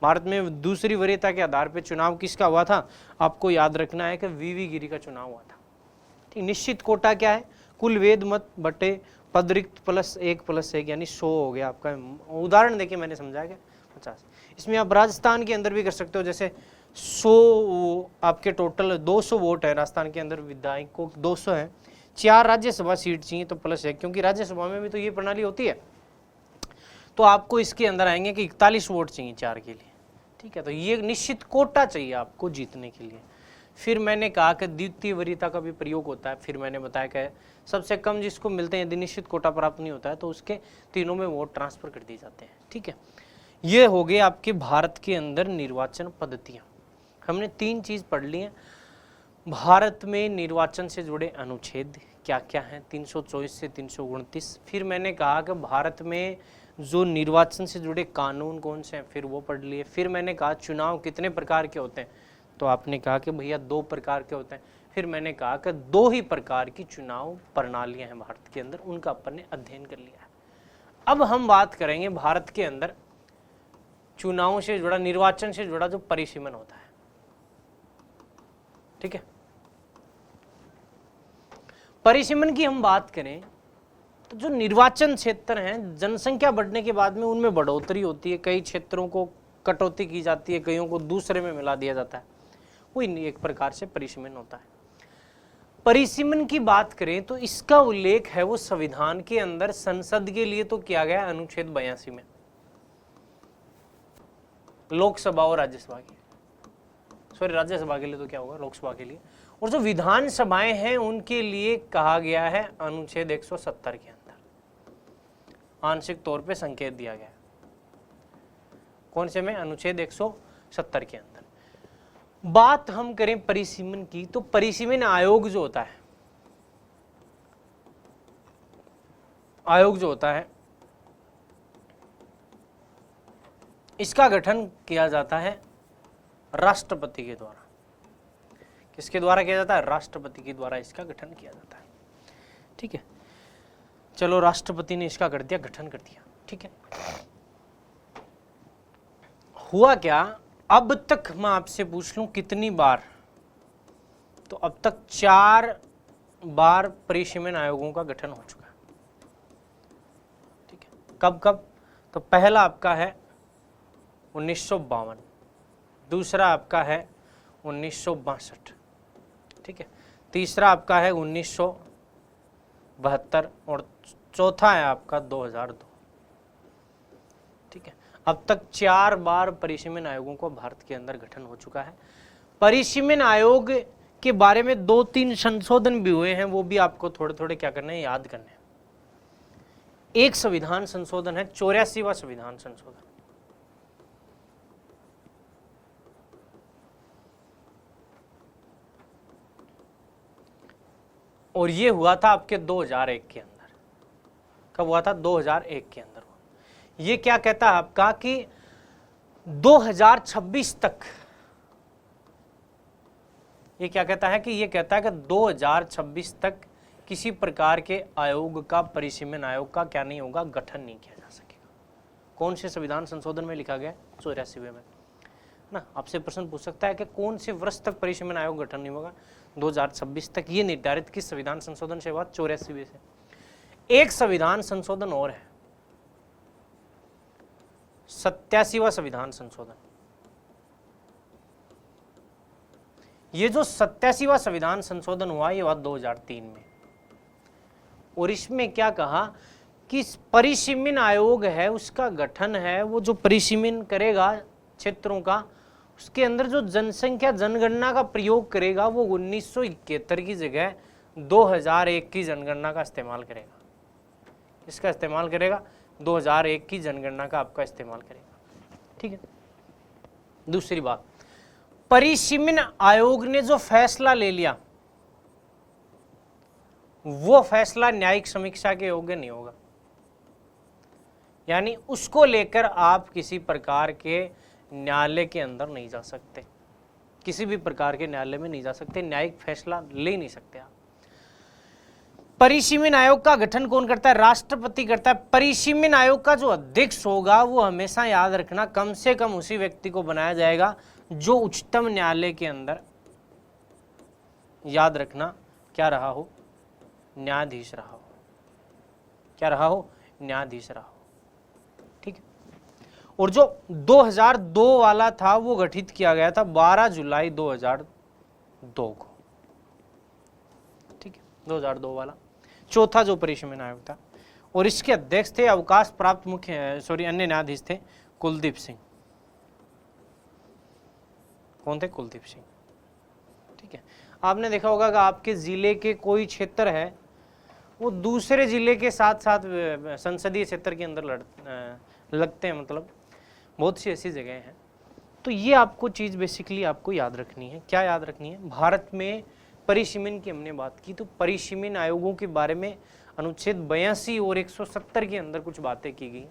भारत में दूसरी वरीयता के आधार पे चुनाव किसका हुआ था, आपको याद रखना है कि वीवी गिरी का चुनाव हुआ था। ठीक, निश्चित कोटा क्या है? कुल वेद मत बटे पद रिक्त +1 + 1 यानी 100 हो गया आपका। उदाहरण देके मैंने समझाया क्या, 50। इसमें आप राजस्थान के अंदर भी कर सकते हो, जैसे 100 आपके टोटल 200 वोट है राजस्थान के अंदर, विधायकों 200 है, 4 राज्यसभा सीट चाहिए तो +1, क्योंकि राज्यसभा में भी तो ये प्रणाली होती है, तो आपको इसके अंदर आएंगे कि 41 वोट चाहिए 4 के लिए। ठीक है, तो ये निश्चित कोटा चाहिए आपको जीतने के लिए। फिर मैंने कहा कि द्वितीय वरीयता का भी प्रयोग होता है। फिर मैंने बताया कि सबसे कम जिसको मिलते हैं, यदि निश्चित कोटा प्राप्त नहीं होता है तो उसके तीनों में वोट ट्रांसफर कर दिए जाते हैं। ठीक है, ये हो गए आपके भारत के अंदर निर्वाचन पद्धतियाँ। हमने 3 चीज़ पढ़ ली हैं। भारत में निर्वाचन से जुड़े अनुच्छेद क्या क्या हैं, 324 से 329। फिर मैंने कहा कि भारत में जो निर्वाचन से जुड़े कानून कौन से हैं, फिर वो पढ़ लिए। फिर मैंने कहा चुनाव कितने प्रकार के होते हैं, तो आपने कहा कि भैया 2 प्रकार के होते हैं। फिर मैंने कहा कि 2 ही प्रकार की चुनाव प्रणालियां हैं भारत के अंदर, उनका अपन ने अध्ययन कर लिया है। अब हम बात करेंगे भारत के अंदर चुनावों से जुड़ा, निर्वाचन से जुड़ा जो परिसीमन होता है। ठीक है, परिसीमन की हम बात करें तो जो निर्वाचन क्षेत्र हैं, जनसंख्या बढ़ने के बाद में उनमें बढ़ोतरी होती है, कई क्षेत्रों को कटौती की जाती है, कईयों को दूसरे में मिला दिया जाता है, वो एक प्रकार से परिसीमन होता है। परिसीमन की बात करें तो इसका उल्लेख है वो संविधान के अंदर संसद के लिए तो किया गया अनुच्छेद 82 में, लोकसभा और राज्यसभा के, सॉरी राज्यसभा के लिए तो क्या होगा, लोकसभा के लिए, और जो विधानसभाएं हैं उनके लिए कहा गया है अनुच्छेद 170 के अंदर, आंशिक तौर पे संकेत दिया गया है। कौन से में? अनुच्छेद 170 के अंदर। बात हम करें परिसीमन की तो परिसीमन आयोग जो होता है, आयोग जो होता है इसका गठन किया जाता है राष्ट्रपति के द्वारा। किसके द्वारा किया जाता है? राष्ट्रपति के द्वारा इसका गठन किया जाता है। ठीक है, चलो राष्ट्रपति ने इसका कर दिया, गठन कर दिया। ठीक है, हुआ क्या, अब तक मैं आपसे पूछ लूं कितनी बार, तो अब तक 4 बार परिसीमन आयोगों का गठन हो चुका है। ठीक है, कब कब? तो पहला आपका है 1952, दूसरा आपका है 1962, ठीक है, तीसरा आपका है 1972 और चौथा है आपका 2002। ठीक है, अब तक 4 बार परिसीमन आयोगों को भारत के अंदर गठन हो चुका है। परिसीमन आयोग के बारे में 2-3 संशोधन भी हुए हैं, वो भी आपको थोड़े थोड़े क्या करने हैं, याद करने हैं। एक संविधान संशोधन है, 84वां संविधान संशोधन, और ये हुआ था आपके 2001 के अंदर। कब हुआ था? 2001 के अंदर। ये क्या कहता है आपका कि 2026 तक, ये क्या कहता है कि ये कहता है कि 2026 तक किसी प्रकार के आयोग का, परिसीमन आयोग का क्या नहीं होगा, गठन नहीं किया जा सकेगा। कौन से संविधान संशोधन में लिखा गया? 84वें में ना। आपसे प्रश्न पूछ सकता है कि कौन से वर्ष तक परिसीमन आयोग गठन नहीं होगा? 2026 तक। ये निर्धारित किस संविधान संशोधन से हुआ? 84वें से। एक संविधान संशोधन और है, 87वां संविधान संशोधन। ये जो 87वां संविधान संशोधन हुआ, ये हुआ 2003 में, और इसमें क्या कहा कि परिसीमन आयोग है, उसका गठन है, वो जो परिसीमन करेगा क्षेत्रों का, उसके अंदर जो जनसंख्या जनगणना का प्रयोग करेगा वो 1971 की जगह 2001 की जनगणना का इस्तेमाल करेगा। इसका इस्तेमाल करेगा 2001 की जनगणना का आपका इस्तेमाल करेगा। ठीक है, दूसरी बात, परिसीमन आयोग ने जो फैसला ले लिया वो फैसला न्यायिक समीक्षा के योग्य नहीं होगा, यानी उसको लेकर आप किसी प्रकार के न्यायालय के अंदर नहीं जा सकते, किसी भी प्रकार के न्यायालय में नहीं जा सकते, न्यायिक फैसला ले नहीं सकते आप। परिसीमन आयोग का गठन कौन करता है? राष्ट्रपति करता है। परिसीमन आयोग का जो अध्यक्ष होगा वो हमेशा याद रखना कम से कम उसी व्यक्ति को बनाया जाएगा जो उच्चतम न्यायालय के अंदर, याद रखना, क्या रहा हो? न्यायाधीश रहा हो। क्या रहा हो? न्यायाधीश रहा हो। ठीक है, और जो 2002 वाला था वो गठित किया गया था 12 जुलाई 2002 को। ठीक है, 2002 वाला चौथा जो परिसीमन आयोग था, और इसके अध्यक्ष थे अवकाश प्राप्त अन्य न्यायाधीश थे कुलदीप सिंह। कौन थे? कुलदीप सिंह। ठीक है, आपने देखा होगा कि आपके जिले के कोई क्षेत्र है वो दूसरे जिले के साथ साथ संसदीय क्षेत्र के अंदर लगते हैं, मतलब बहुत सी ऐसी जगह हैं। तो ये आपको चीज़ बेसिकली आपको याद रखनी है। क्या याद रखनी है? भारत में परिसीमन की हमने बात की, तो परिसीमन आयोगों के बारे में अनुच्छेद 82 और 170 के अंदर कुछ बातें की गई।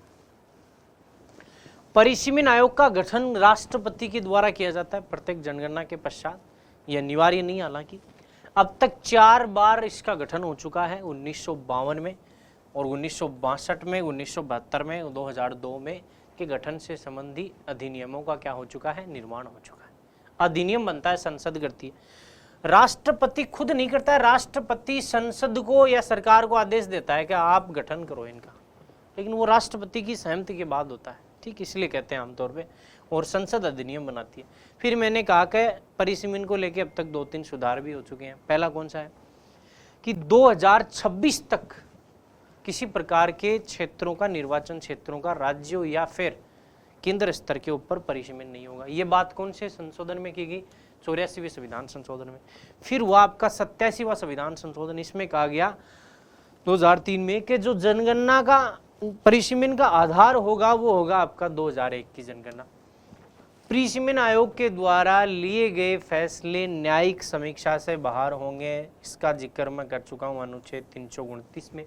परिसीमन आयोग का गठन राष्ट्रपति के द्वारा किया जाता है प्रत्येक जनगणना के पश्चात। यह अनिवार्य नहीं, हालांकि अब तक 4 बार इसका गठन हो चुका है, 1952 में और 1962 में, 1972 में, 2002 में के गठन से संबंधी अधिनियमों का क्या हो चुका है, निर्माण हो चुका है। अधिनियम बनता है, संसद करती है। राष्ट्रपति खुद नहीं करता है, राष्ट्रपति संसद को या सरकार को आदेश देता है कि आप गठन करो इनका, लेकिन वो राष्ट्रपति की सहमति के बाद होता है, ठीक, इसलिए कहते हैं आमतौर पे। और संसद अधिनियम बनाती है। फिर मैंने कहा कि परिसीमन को लेके अब तक 2-3 सुधार भी हो चुके हैं। पहला कौन सा है कि 2026 तक किसी प्रकार के क्षेत्रों का, निर्वाचन क्षेत्रों का राज्यों या फिर केंद्र स्तर के ऊपर परिसीमन नहीं होगा। ये बात कौन से संशोधन में की गई, 84वें संविधान संशोधन में। फिर हुआ आपका 87वां संविधान संशोधन, इसमें कहा गया 2003 में कि जो जनगणना का परिसीमन का आधार होगा वो होगा आपका 2001 की जनगणना। परिसीमन आयोग के द्वारा लिए गए फैसले न्यायिक समीक्षा से बाहर होंगे, इसका जिक्र मैं कर चुका हूं अनुच्छेद 329 में।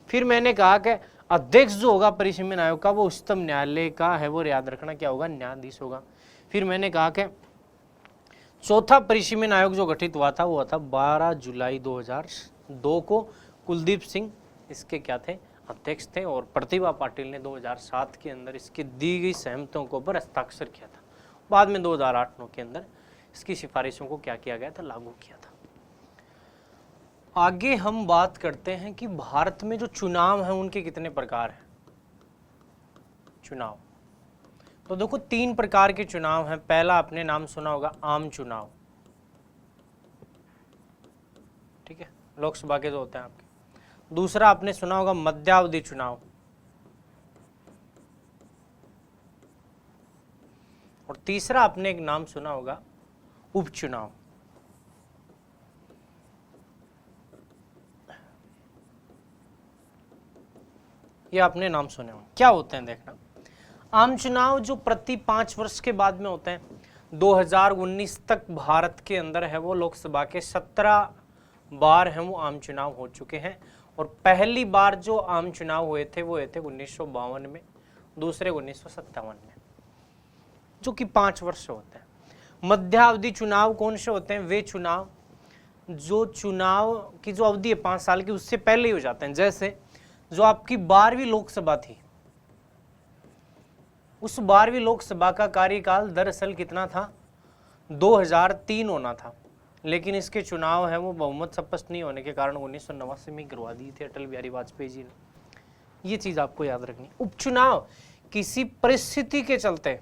फिर मैंने कहा कि अध्यक्ष जो होगा परिसीमन आयोग का वो उच्चतम न्यायालय का है, वो याद रखना क्या होगा, न्यायाधीश होगा। फिर मैंने कहा कि चौथा परिसीमन आयोग जो गठित हुआ था वो था 12 जुलाई 2002 को। कुलदीप सिंह इसके क्या थे, अध्यक्ष थे, और प्रतिभा पाटिल ने 2007 के अंदर इसकी दी गई सहमतियों के ऊपर हस्ताक्षर किया था। बाद में 2008-9 के अंदर इसकी सिफारिशों को क्या किया गया था, लागू किया था। आगे हम बात करते हैं कि भारत में जो चुनाव हैं उनके कितने प्रकार हैं। चुनाव तो देखो 3 प्रकार के चुनाव हैं। पहला आपने नाम सुना होगा आम चुनाव, ठीक है, लोकसभा के जो होते हैं आपके। दूसरा आपने सुना होगा मध्यावधि चुनाव, और तीसरा आपने एक नाम सुना होगा उपचुनाव। ये आपने नाम सुने होंगे। क्या होते हैं देखना, आम चुनाव जो प्रति 5 वर्ष के बाद में होते हैं। 2019 तक भारत के अंदर है वो लोकसभा के 17 बार हैं वो आम चुनाव हो चुके हैं, और पहली बार जो आम चुनाव हुए थे वो हुए थे 1952 में, दूसरे 1957 में, जो कि 5 वर्ष होते हैं। मध्यावधि चुनाव कौन से होते हैं, वे चुनाव जो चुनाव की जो अवधि है 5 साल की उससे पहले ही हो जाते हैं। जैसे जो आपकी 12वीं लोकसभा थी, उस 12वीं लोकसभा का कार्यकाल दरअसल कितना था, 2003 होना था, लेकिन इसके चुनाव है वो बहुमत स्पष्ट नहीं होने के कारण 1989 में गिरवा दी थी अटल बिहारी वाजपेयी जी ने। ये चीज आपको याद रखनी। उपचुनाव किसी परिस्थिति के चलते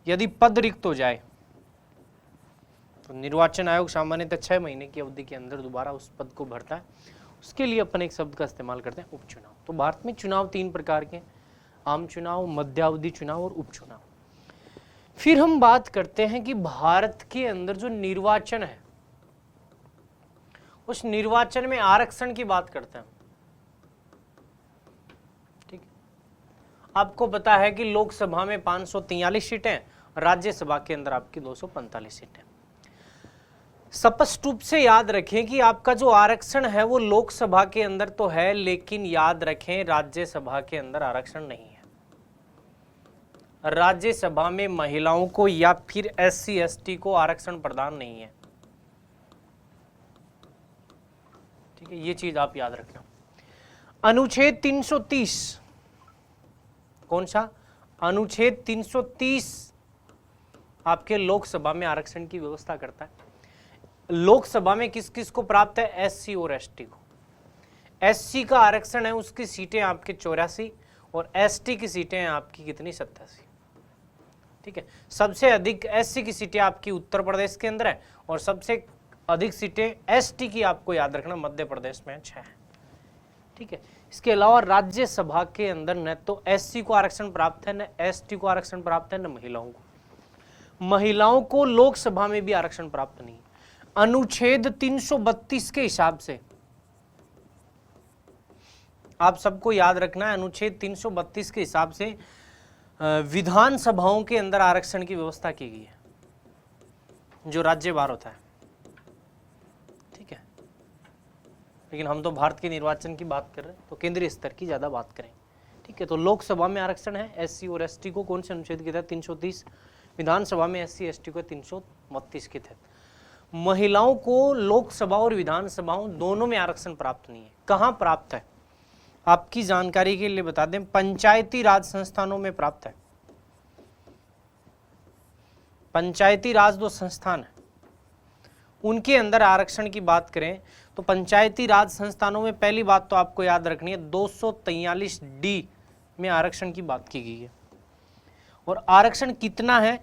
यदि पद रिक्त हो जाए तो निर्वाचन आयोग सामान्यतः 6 महीने की अवधि के अंदर दोबारा उस पद को भरता है। उसके लिए अपन एक शब्द का इस्तेमाल करते हैं, उपचुनाव। तो भारत में चुनाव 3 प्रकार के, आम चुनाव, मध्यावधि चुनाव और उपचुनाव। फिर हम बात करते हैं कि भारत के अंदर जो निर्वाचन है उस निर्वाचन में आरक्षण की बात करते हैं, ठीक है। आपको पता है कि लोकसभा में 543 सीटें, राज्यसभा के अंदर आपकी 245 सीटें। स्पष्ट रूप से याद रखें कि आपका जो आरक्षण है वो लोकसभा के अंदर तो है, लेकिन याद रखें राज्यसभा के अंदर आरक्षण नहीं है। राज्यसभा में महिलाओं को या फिर SC ST को आरक्षण प्रदान नहीं है, ठीक है, ये चीज आप याद रखना। अनुच्छेद 330, कौन सा, अनुच्छेद 330 आपके लोकसभा में आरक्षण की व्यवस्था करता है। लोकसभा में किस किस को प्राप्त है, SC और ST को। SC का आरक्षण है, उसकी सीटें आपके 84 और ST की सीटें हैं आपकी कितनी, 87, ठीक है। सबसे अधिक SC की सीटें आपकी उत्तर प्रदेश के अंदर है, और सबसे अधिक सीटें ST की आपको याद रखना मध्य प्रदेश में 6 है, ठीक है। इसके अलावा राज्यसभा के अंदर न तो SC को आरक्षण प्राप्त है, न ST को आरक्षण प्राप्त है, न महिलाओं को। महिलाओं को लोकसभा में भी आरक्षण प्राप्त नहीं। अनुच्छेद 332 के हिसाब से आप सबको याद रखना है, अनुच्छेद 332 के हिसाब से विधानसभाओं के अंदर आरक्षण की व्यवस्था की गई है, जो राज्यवार होता है, ठीक है। लेकिन हम तो भारत के निर्वाचन की बात कर रहे हैं, तो केंद्रीय स्तर की ज्यादा बात करें, ठीक। ठीक है, तो लोकसभा में आरक्षण है एससी और एसटी को कौन से अनुच्छेद के तहत 330, विधानसभा में एससी एसटी को 332 के तहत। महिलाओं को लोकसभा और विधानसभाओं दोनों में आरक्षण प्राप्त नहीं है। कहां प्राप्त है आपकी जानकारी के लिए बता दें, पंचायती राज संस्थानों में प्राप्त है। पंचायती राज जो संस्थान है उनके अंदर आरक्षण की बात करें तो पंचायती राज संस्थानों में पहली बात तो आपको याद रखनी है 243D में आरक्षण की बात की गई है। और आरक्षण कितना है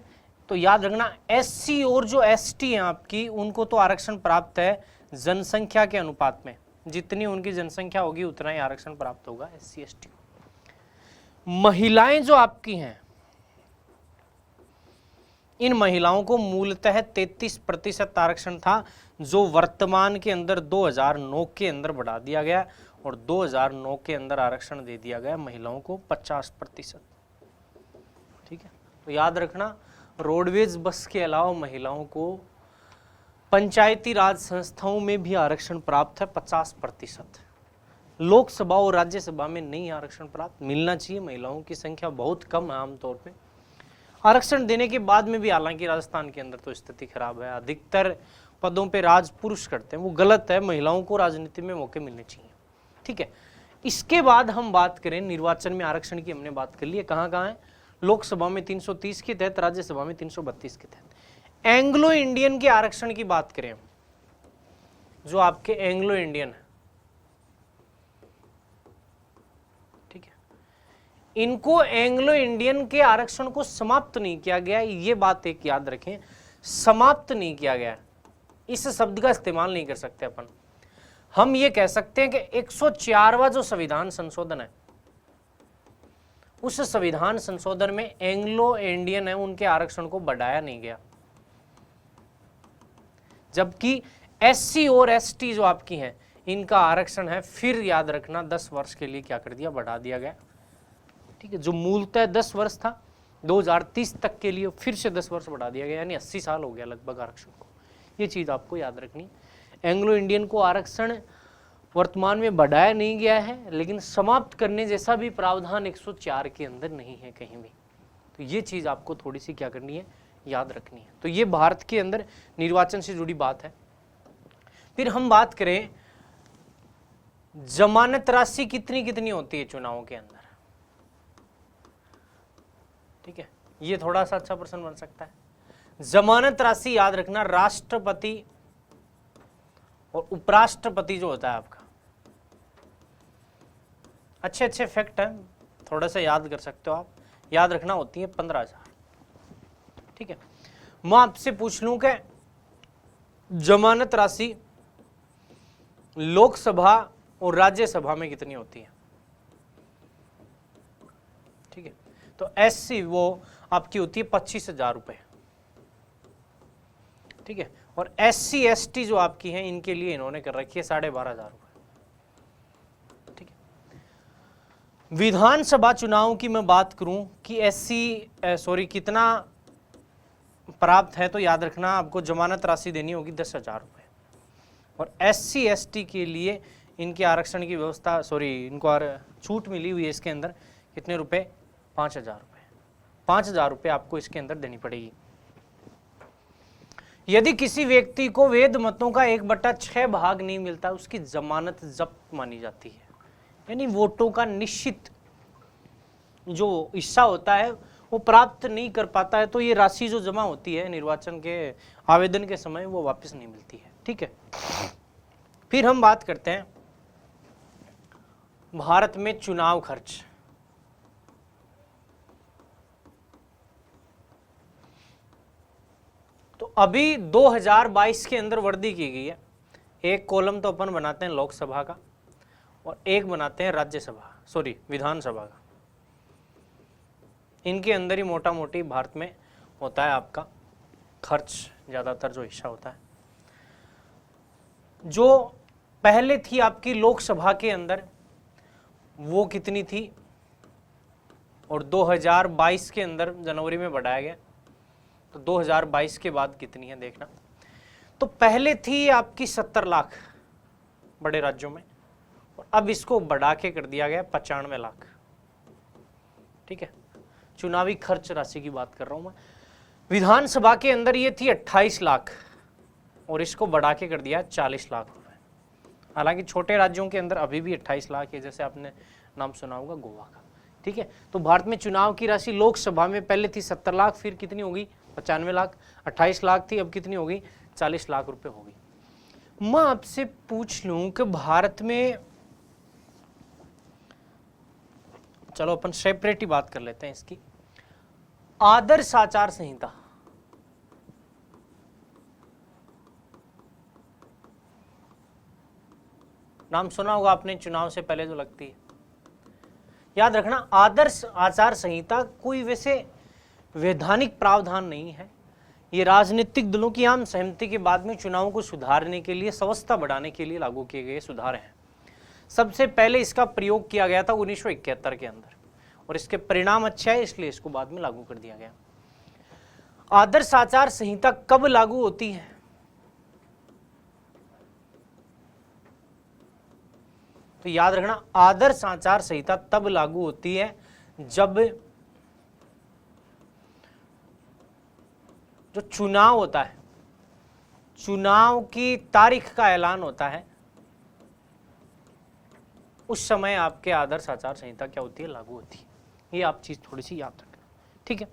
तो याद रखना, एससी और जो एसटी है आपकी उनको तो आरक्षण प्राप्त है जनसंख्या के अनुपात में, जितनी उनकी जनसंख्या होगी उतना ही आरक्षण प्राप्त होगा एससी एसटी को। महिलाएं जो आपकी हैं, इन महिलाओं को मूलतः 33% आरक्षण था, जो वर्तमान के अंदर 2009 के अंदर बढ़ा दिया गया और 2009 के अंदर आरक्षण दे दिया गया महिलाओं को 50%। ठीक है, तो याद रखना रोडवेज बस के अलावा महिलाओं को पंचायती राज संस्थाओं में भी आरक्षण प्राप्त है 50%। लोकसभा और राज्यसभा में नहीं आरक्षण प्राप्त, मिलना चाहिए, महिलाओं की संख्या बहुत कम है आमतौर पे। आरक्षण देने के बाद में भी हालांकि राजस्थान के अंदर तो स्थिति खराब है, अधिकतर पदों पे राज पुरुष करते हैं, वो गलत है, महिलाओं को राजनीति में मौके मिलने चाहिए। ठीक है, इसके बाद हम बात करें निर्वाचन में आरक्षण की, हमने बात कर ली है, कहाँ कहाँ है, लोकसभा में 330 के तहत, राज्यसभा में 332 के तहत। एंग्लो इंडियन के आरक्षण की बात करें, जो आपके एंग्लो इंडियन है, ठीक है, इनको एंग्लो इंडियन के आरक्षण को समाप्त नहीं किया गया, ये बात एक याद रखें, समाप्त नहीं किया गया। इस शब्द का इस्तेमाल नहीं कर सकते अपन, हम ये कह सकते हैं कि 104वां जो संविधान संशोधन है, उस संविधान संशोधन में एंग्लो इंडियन है उनके आरक्षण को बढ़ाया नहीं गया, जबकि एससी और एसटी जो आपकी हैं इनका आरक्षण है, फिर याद रखना 10 वर्ष के लिए क्या कर दिया, बढ़ा दिया गया। ठीक है, जो मूलतः 10 वर्ष था 2030 तक के लिए फिर से 10 वर्ष बढ़ा दिया गया, यानी 80 साल हो गया लगभग आरक्षण को। ये चीज आपको याद रखनी। एंग्लो इंडियन को आरक्षण वर्तमान में बढ़ाया नहीं गया है, लेकिन समाप्त करने जैसा भी प्रावधान 104 के अंदर नहीं है कहीं भी। तो ये चीज आपको थोड़ी सी क्या करनी है, याद रखनी है। तो ये भारत के अंदर निर्वाचन से जुड़ी बात है। फिर हम बात करें जमानत राशि कितनी कितनी होती है चुनावों के अंदर। ठीक है, ये थोड़ा सा अच्छा प्रश्न बन सकता है। जमानत राशि याद रखना, राष्ट्रपति और उपराष्ट्रपति जो होता है आपका, अच्छे अच्छे फैक्ट है, थोड़ा सा याद कर सकते हो आप, याद रखना होती है 15,000। ठीक है, मैं आपसे पूछ लूं कि जमानत राशि लोकसभा और राज्यसभा में कितनी होती है। ठीक है, तो एससी वो आपकी होती है 25,000 रुपए। ठीक है, और एससी एसटी जो आपकी हैं इनके लिए इन्होंने कर रखी है 12,500 रुपए। ठीक है, विधानसभा चुनाव की मैं बात करूं कि कितना प्राप्त है, तो याद रखना आपको जमानत राशि देनी होगी 10,000 रुपए। और एससी एसटी के लिए इनके आरक्षण की व्यवस्था इनको छूट मिली हुई है इसके अंदर, कितने रुपए, 5,000 रुपए। 5,000 रुपए आपको इसके अंदर देनी पड़ेगी। यदि किसी व्यक्ति को वेद मतों का 1/6 भाग नहीं मिलता, उसकी जमानत जब्त मानी जाती है, यानी वोटों का निश्चित जो हिस्सा होता है वो प्राप्त नहीं कर पाता है, तो ये राशि जो जमा होती है निर्वाचन के आवेदन के समय वो वापस नहीं मिलती है। ठीक है, फिर हम बात करते हैं भारत में चुनाव खर्च। तो अभी 2022 के अंदर वर्दी की गई है, एक कॉलम तो अपन बनाते हैं लोकसभा का और एक बनाते हैं विधानसभा का। इनके अंदर ही मोटा मोटी भारत में होता है आपका खर्च, ज़्यादातर जो हिस्सा होता है। जो पहले थी आपकी लोकसभा के अंदर वो कितनी थी, और 2022 के अंदर जनवरी में बढ़ाया गया, तो 2022 के बाद कितनी है देखना। तो पहले थी आपकी 70 लाख बड़े राज्यों में, और अब इसको बढ़ा के कर दिया गया 95 लाख। ठीक है, चुनावी खर्च राशि की बात कर रहा हूं मैं। विधानसभा के अंदर ये थी 28 लाख और इसको बढ़ा के कर दिया 40 लाख रुपए। हालांकि छोटे राज्यों के अंदर अभी भी 28 लाख है, जैसे आपने नाम सुना होगा गोवा का। ठीक है, तो भारत में चुनाव की राशि लोकसभा में पहले थी 70 लाख, फिर कितनी होगी 95 लाख, 28 लाख थी, अब कितनी होगी 40 लाख रुपए होगी। मैं आपसे पूछ लूं कि भारत में, चलो अपन सेपरेट ही बात कर लेते हैं इसकी, आदर्श आचार संहिता नाम सुना होगा आपने, चुनाव से पहले जो लगती है। याद रखना, आदर्श आचार संहिता कोई वैसे वैधानिक प्रावधान नहीं है, ये राजनीतिक दलों की आम सहमति के बाद में चुनावों को सुधारने के लिए, व्यवस्था बढ़ाने के लिए लागू किए गए सुधार हैं। सबसे पहले इसका प्रयोग किया गया था 1971 के अंदर और इसके परिणाम अच्छे हैं, इसलिए इसको बाद में लागू कर दिया गया। आदर्श आचार संहिता कब लागू होती है? तो याद रखना, आदर्श आचार संहिता तब लागू होती है जब जो चुनाव होता है, चुनाव की तारीख का ऐलान होता है, उस समय आपके आदर्श आचार संहिता क्या होती है, लागू होती है। ये आप चीज थोड़ी सी याद रखना, ठीक है।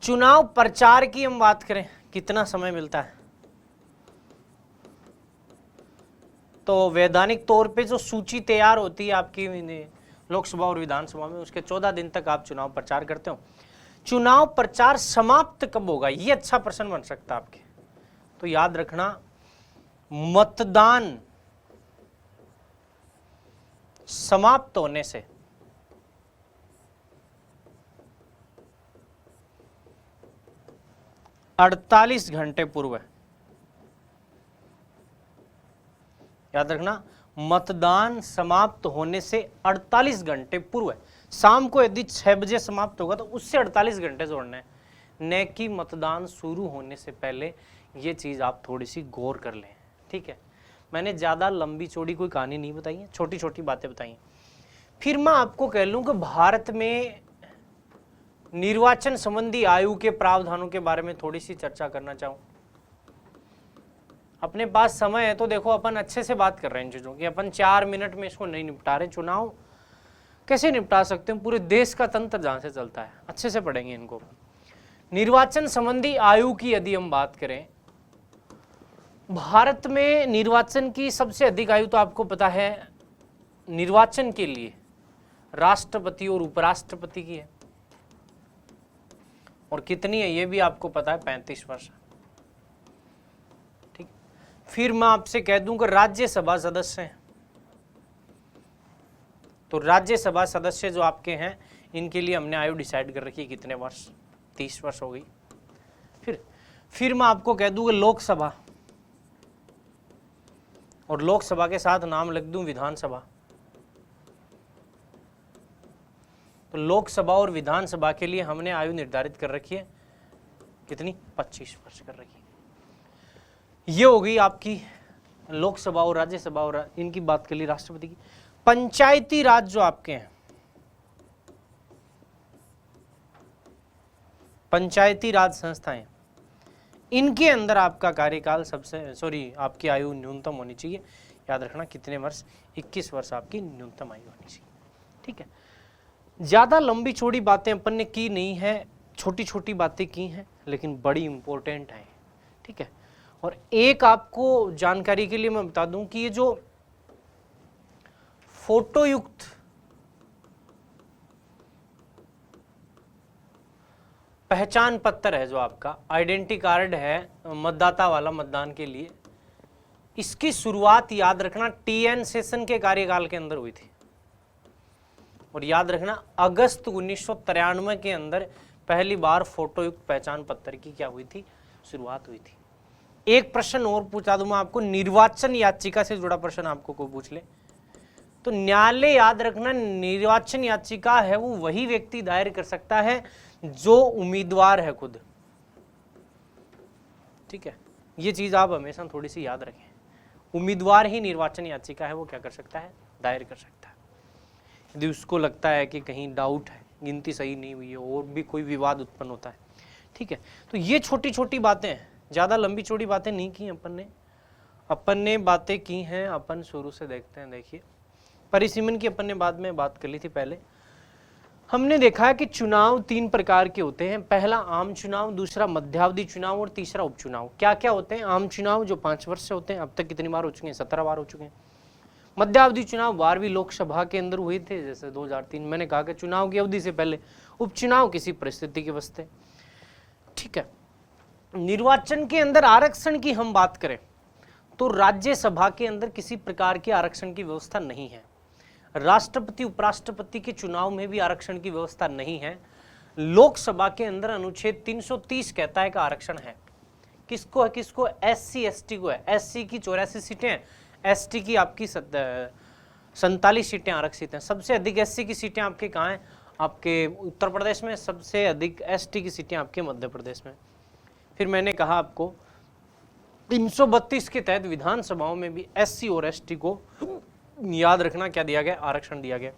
चुनाव प्रचार की हम बात करें, कितना समय मिलता है? तो वैधानिक तौर पे जो सूची तैयार होती है आपकी लोकसभा और विधानसभा में, उसके 14 दिन तक आप चुनाव प्रचार करते हो। चुनाव प्रचार समाप्त कब होगा, ये अच्छा प्रश्न बन सकता है आपके। तो याद रखना, मतदान समाप्त होने से 48 घंटे पूर्व। याद रखना, मतदान समाप्त होने से 48 घंटे पूर्व। शाम को यदि 6 बजे समाप्त होगा तो उससे 48 घंटे जोड़ना है, न कि मतदान शुरू होने से पहले। ये चीज आप थोड़ी सी गौर कर लें, ठीक है। मैंने ज्यादा लंबी चौड़ी कोई कहानी नहीं बताई है, छोटी छोटी बातें बताई हैं। फिर मैं आपको कह लूं कि भारत में निर्वाचन संबंधी आयु के प्रावधानों के बारे में थोड़ी सी चर्चा करना चाहूं। अपने पास समय है तो देखो, अपन अच्छे से बात कर रहे हैं इन चीजों की, अपन 4 मिनट में इसको नहीं निपटा रहे। चुनाव कैसे निपटा सकते हैं, पूरे देश का तंत्र जहां से चलता है, अच्छे से पढ़ेंगे इनको। निर्वाचन संबंधी आयु की यदि हम बात करें, भारत में निर्वाचन की सबसे अधिक आयु तो आपको पता है, निर्वाचन के लिए राष्ट्रपति और उपराष्ट्रपति की है। और कितनी है ये भी आपको पता है, 35 वर्ष। ठीक, फिर मैं आपसे कह दूं कि राज्यसभा सदस्य हैं, तो राज्यसभा सदस्य जो आपके हैं, इनके लिए हमने आयु डिसाइड कर रखी है, कितने वर्ष, 30 वर्ष हो गई। फिर मैं आपको कह दूं कि लोकसभा, और लोकसभा के साथ नाम लिख दूं विधानसभा, तो लोकसभा और विधानसभा के लिए हमने आयु निर्धारित कर रखी है, कितनी, 25 वर्ष कर रखी है। ये हो गई आपकी लोकसभा और राज्यसभा और इनकी बात कर ली, राष्ट्रपति की। पंचायती राज जो आपके हैं, पंचायती राज संस्थाएं, इनके अंदर आपका कार्यकाल आपकी आयु न्यूनतम होनी चाहिए। याद रखना, कितने वर्ष, 21 वर्ष आपकी न्यूनतम आयु होनी चाहिए, ठीक है। ज्यादा लंबी चौड़ी बातें अपन ने की नहीं है, छोटी छोटी बातें की हैं, लेकिन बड़ी इंपॉर्टेंट है, ठीक है। और एक आपको जानकारी के लिए मैं बता दूं कि ये जो फोटो युक्त पहचान पत्र है, जो आपका आइडेंटिटी कार्ड है मतदाता वाला मतदान के लिए, इसकी शुरुआत याद रखना TN सेशन के कार्यकाल के अंदर हुई थी। और याद रखना, अगस्त 1993 के अंदर पहली बार फोटो युक्त पहचान पत्र की क्या हुई थी, शुरुआत हुई थी। एक प्रश्न और पूछा दूं मैं आपको, निर्वाचन याचिका से जुड़ा प्रश्न आपको कोई पूछ ले तो न्यायालय, याद रखना, निर्वाचन याचिका है वो वही व्यक्ति दायर कर सकता है जो उम्मीदवार है खुद, ठीक है। ये चीज आप हमेशा थोड़ी सी याद रखें, उम्मीदवार ही निर्वाचन याचिका है वो क्या कर सकता है, दायर कर सकता है। यदि उसको लगता है कि कहीं डाउट है, गिनती सही नहीं हुई है और भी कोई विवाद उत्पन्न होता है, ठीक है। तो ये छोटी छोटी बातें हैं, ज़्यादा लंबी चौड़ी बातें नहीं की अपन ने बातें की हैं। अपन शुरू से देखते हैं। देखिए, परिसीमन की अपन ने बाद में बात कर ली थी। पहले हमने देखा है कि चुनाव 3 प्रकार के होते हैं। पहला आम चुनाव, दूसरा मध्यावधि चुनाव और तीसरा उपचुनाव। क्या क्या होते हैं? आम चुनाव जो 5 वर्ष से होते हैं, अब तक कितनी बार हो चुके हैं? 17 बार हो चुके हैं। मध्यावधि चुनाव 12वीं लोकसभा के अंदर हुए थे, जैसे 2003। मैंने कहा कि चुनाव की अवधि से पहले उपचुनाव किसी परिस्थिति के वास्ते, ठीक है। निर्वाचन के अंदर आरक्षण की हम बात करें तो राज्यसभा के अंदर किसी प्रकार के आरक्षण की व्यवस्था नहीं है। राष्ट्रपति उपराष्ट्रपति के चुनाव में भी आरक्षण की व्यवस्था नहीं है। लोकसभा के अंदर अनुच्छेद 330 कहता है कि आरक्षण है। किसको है? किसको? SC ST को है। SC की 84 सीटें हैं, ST की आपकी 47 सीटें आरक्षित हैं। सबसे अधिक SC की सीटें आपके कहाँ हैं? आपके उत्तर प्रदेश में। सबसे अधिक ST की सीटें आपके मध्य प्रदेश में। फिर मैंने कहा आपको 332 के तहत विधानसभाओं में भी SC और ST को याद रखना क्या दिया गया? आरक्षण दिया गया।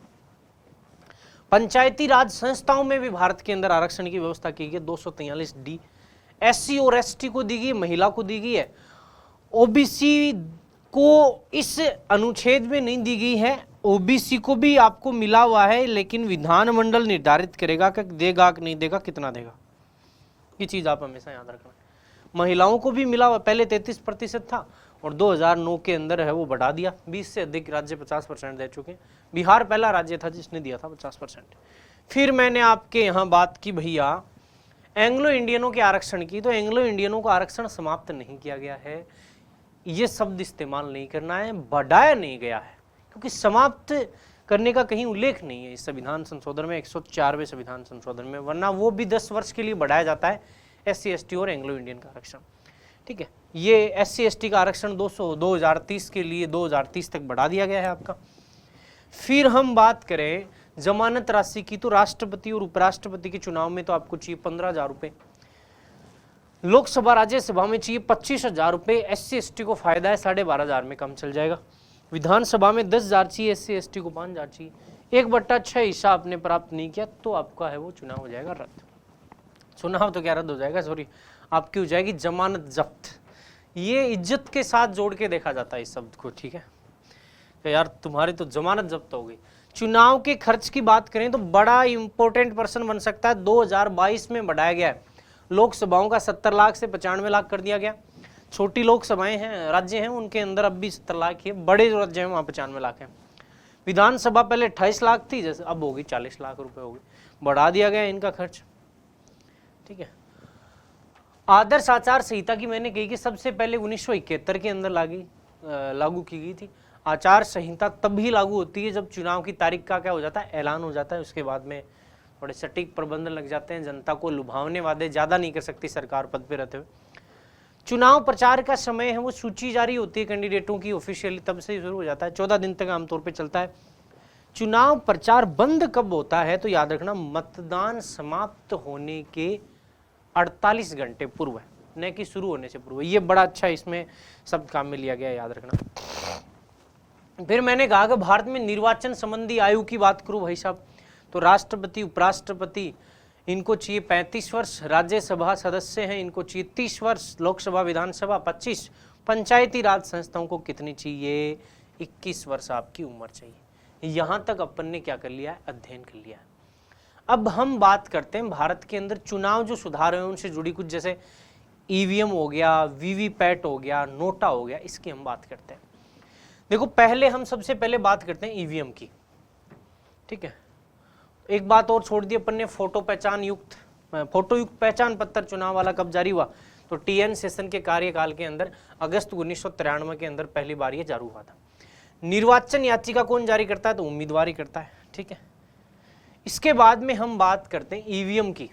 पंचायती राज संस्थाओं में भी भारत के अंदर आरक्षण की व्यवस्था की गई। 243D SC और ST को दी गई, महिला को दी गई है। OBC को इस अनुच्छेद में नहीं दी गई है। OBC को भी आपको मिला हुआ है, लेकिन विधानमंडल निर्धारित करेगा कि देगा कि नहीं देगा, कितना देगा। ये चीज आप हमेशा याद रखना। महिलाओं को भी मिला हुआ, पहले 33% था और 2009 के अंदर है वो बढ़ा दिया। 20 से अधिक राज्य 50% दे चुके हैं। बिहार पहला राज्य था जिसने दिया था 50%। फिर मैंने आपके यहाँ बात की भैया एंग्लो इंडियनों के आरक्षण की, तो एंग्लो इंडियनों का आरक्षण समाप्त नहीं किया गया है। ये शब्द इस्तेमाल नहीं करना है, बढ़ाया नहीं गया है, क्योंकि समाप्त करने का कहीं उल्लेख नहीं है इस संविधान संशोधन में, 104वें संविधान संशोधन में, वरना वो भी 10 वर्ष के लिए बढ़ाया जाता है SC ST और एंग्लो इंडियन का आरक्षण, ठीक है। ये SC ST का आरक्षण 2030 के लिए 2030 तक बढ़ा दिया गया है आपका। फिर हम बात करें जमानत राशि की, तो राष्ट्रपति और उपराष्ट्रपति के चुनाव में तो आपको चाहिए 15,000 रुपये, लोकसभा राज्यसभा में चाहिए 25,000 रुपये। SC ST को फायदा है 12,500 में काम चल जाएगा। विधानसभा में 10,000 चाहिए, SC ST को 5,000 चाहिए। 1/6 हिस्सा आपने प्राप्त नहीं किया तो आपका है वो चुनाव हो जाएगा रद्द। चुनाव तो क्या रद्द हो जाएगा, सॉरी, आपकी हो जाएगी जमानत जब्त। ये इज्जत के साथ जोड़ के देखा जाता है इस शब्द को, ठीक है। तो यार तुम्हारी तो जमानत जब्त हो गई। चुनाव के खर्च की बात करें तो बड़ा इंपॉर्टेंट पर्सन बन सकता है। 2022 में बढ़ाया गया है। लोकसभाओं का 70 लाख से 95 लाख कर दिया गया। छोटी लोकसभाएं हैं, राज्य हैं, उनके अंदर अब भी 70 लाख ही है। बड़े जो राज्य हैं वहाँ 95 लाख हैं। विधानसभा पहले 28 लाख थी, जैसे अब होगी 40 लाख रुपए होगी, बढ़ा दिया गया इनका खर्च, ठीक है। आदर्श आचार संहिता की मैंने कही कि सबसे पहले 1971 के अंदर लागू की गई थी। आचार संहिता तभी लागू होती है जब चुनाव की तारीख का क्या हो जाता है, ऐलान हो जाता है। उसके बाद में थोड़े सटीक प्रबंध लग जाते हैं। जनता को लुभावने वादे ज्यादा नहीं कर सकती सरकार पद पे रहते हुए। चुनाव प्रचार का समय है वो सूची जारी होती है कैंडिडेटों की ऑफिशियली, तब से शुरू हो जाता है। 14 दिन तक आमतौर पे चलता है। चुनाव प्रचार बंद कब होता है तो याद रखना, मतदान समाप्त होने के 48 घंटे पूर्व है, न कि शुरू होने से पूर्व। ये बड़ा अच्छा इसमें शब्द काम में लिया गया, याद रखना। फिर मैंने कहा कि भारत में निर्वाचन संबंधी आयु की बात करूं भाई साहब, तो राष्ट्रपति उपराष्ट्रपति इनको चाहिए 35 वर्ष, राज्यसभा सदस्य हैं इनको चाहिए 30 वर्ष, लोकसभा विधानसभा 25, पंचायती राज संस्थाओं को कितनी चाहिए, 21 वर्ष आपकी उम्र चाहिए। यहां तक अपन ने क्या कर लिया है, अध्ययन कर लिया है। अब हम बात करते हैं भारत के अंदर चुनाव जो सुधार है उनसे जुड़ी कुछ, जैसे ईवीएम हो गया, वीवीपैट हो गया, नोटा हो गया, इसकी हम बात करते हैं। देखो पहले हम सबसे पहले बात करते हैं ईवीएम की, ठीक है। एक बात और छोड़ दी अपन ने, फोटो युक्त पहचान पत्र चुनाव वाला कब जारी हुआ, तो TN सेशन के कार्यकाल के अंदर अगस्त 1993 के अंदर पहली बार ये जारी हुआ था। निर्वाचन याचिका कौन जारी करता है, तो उम्मीदवार ही करता है, ठीक है। इसके बाद में हम बात करते हैं ईवीएम की,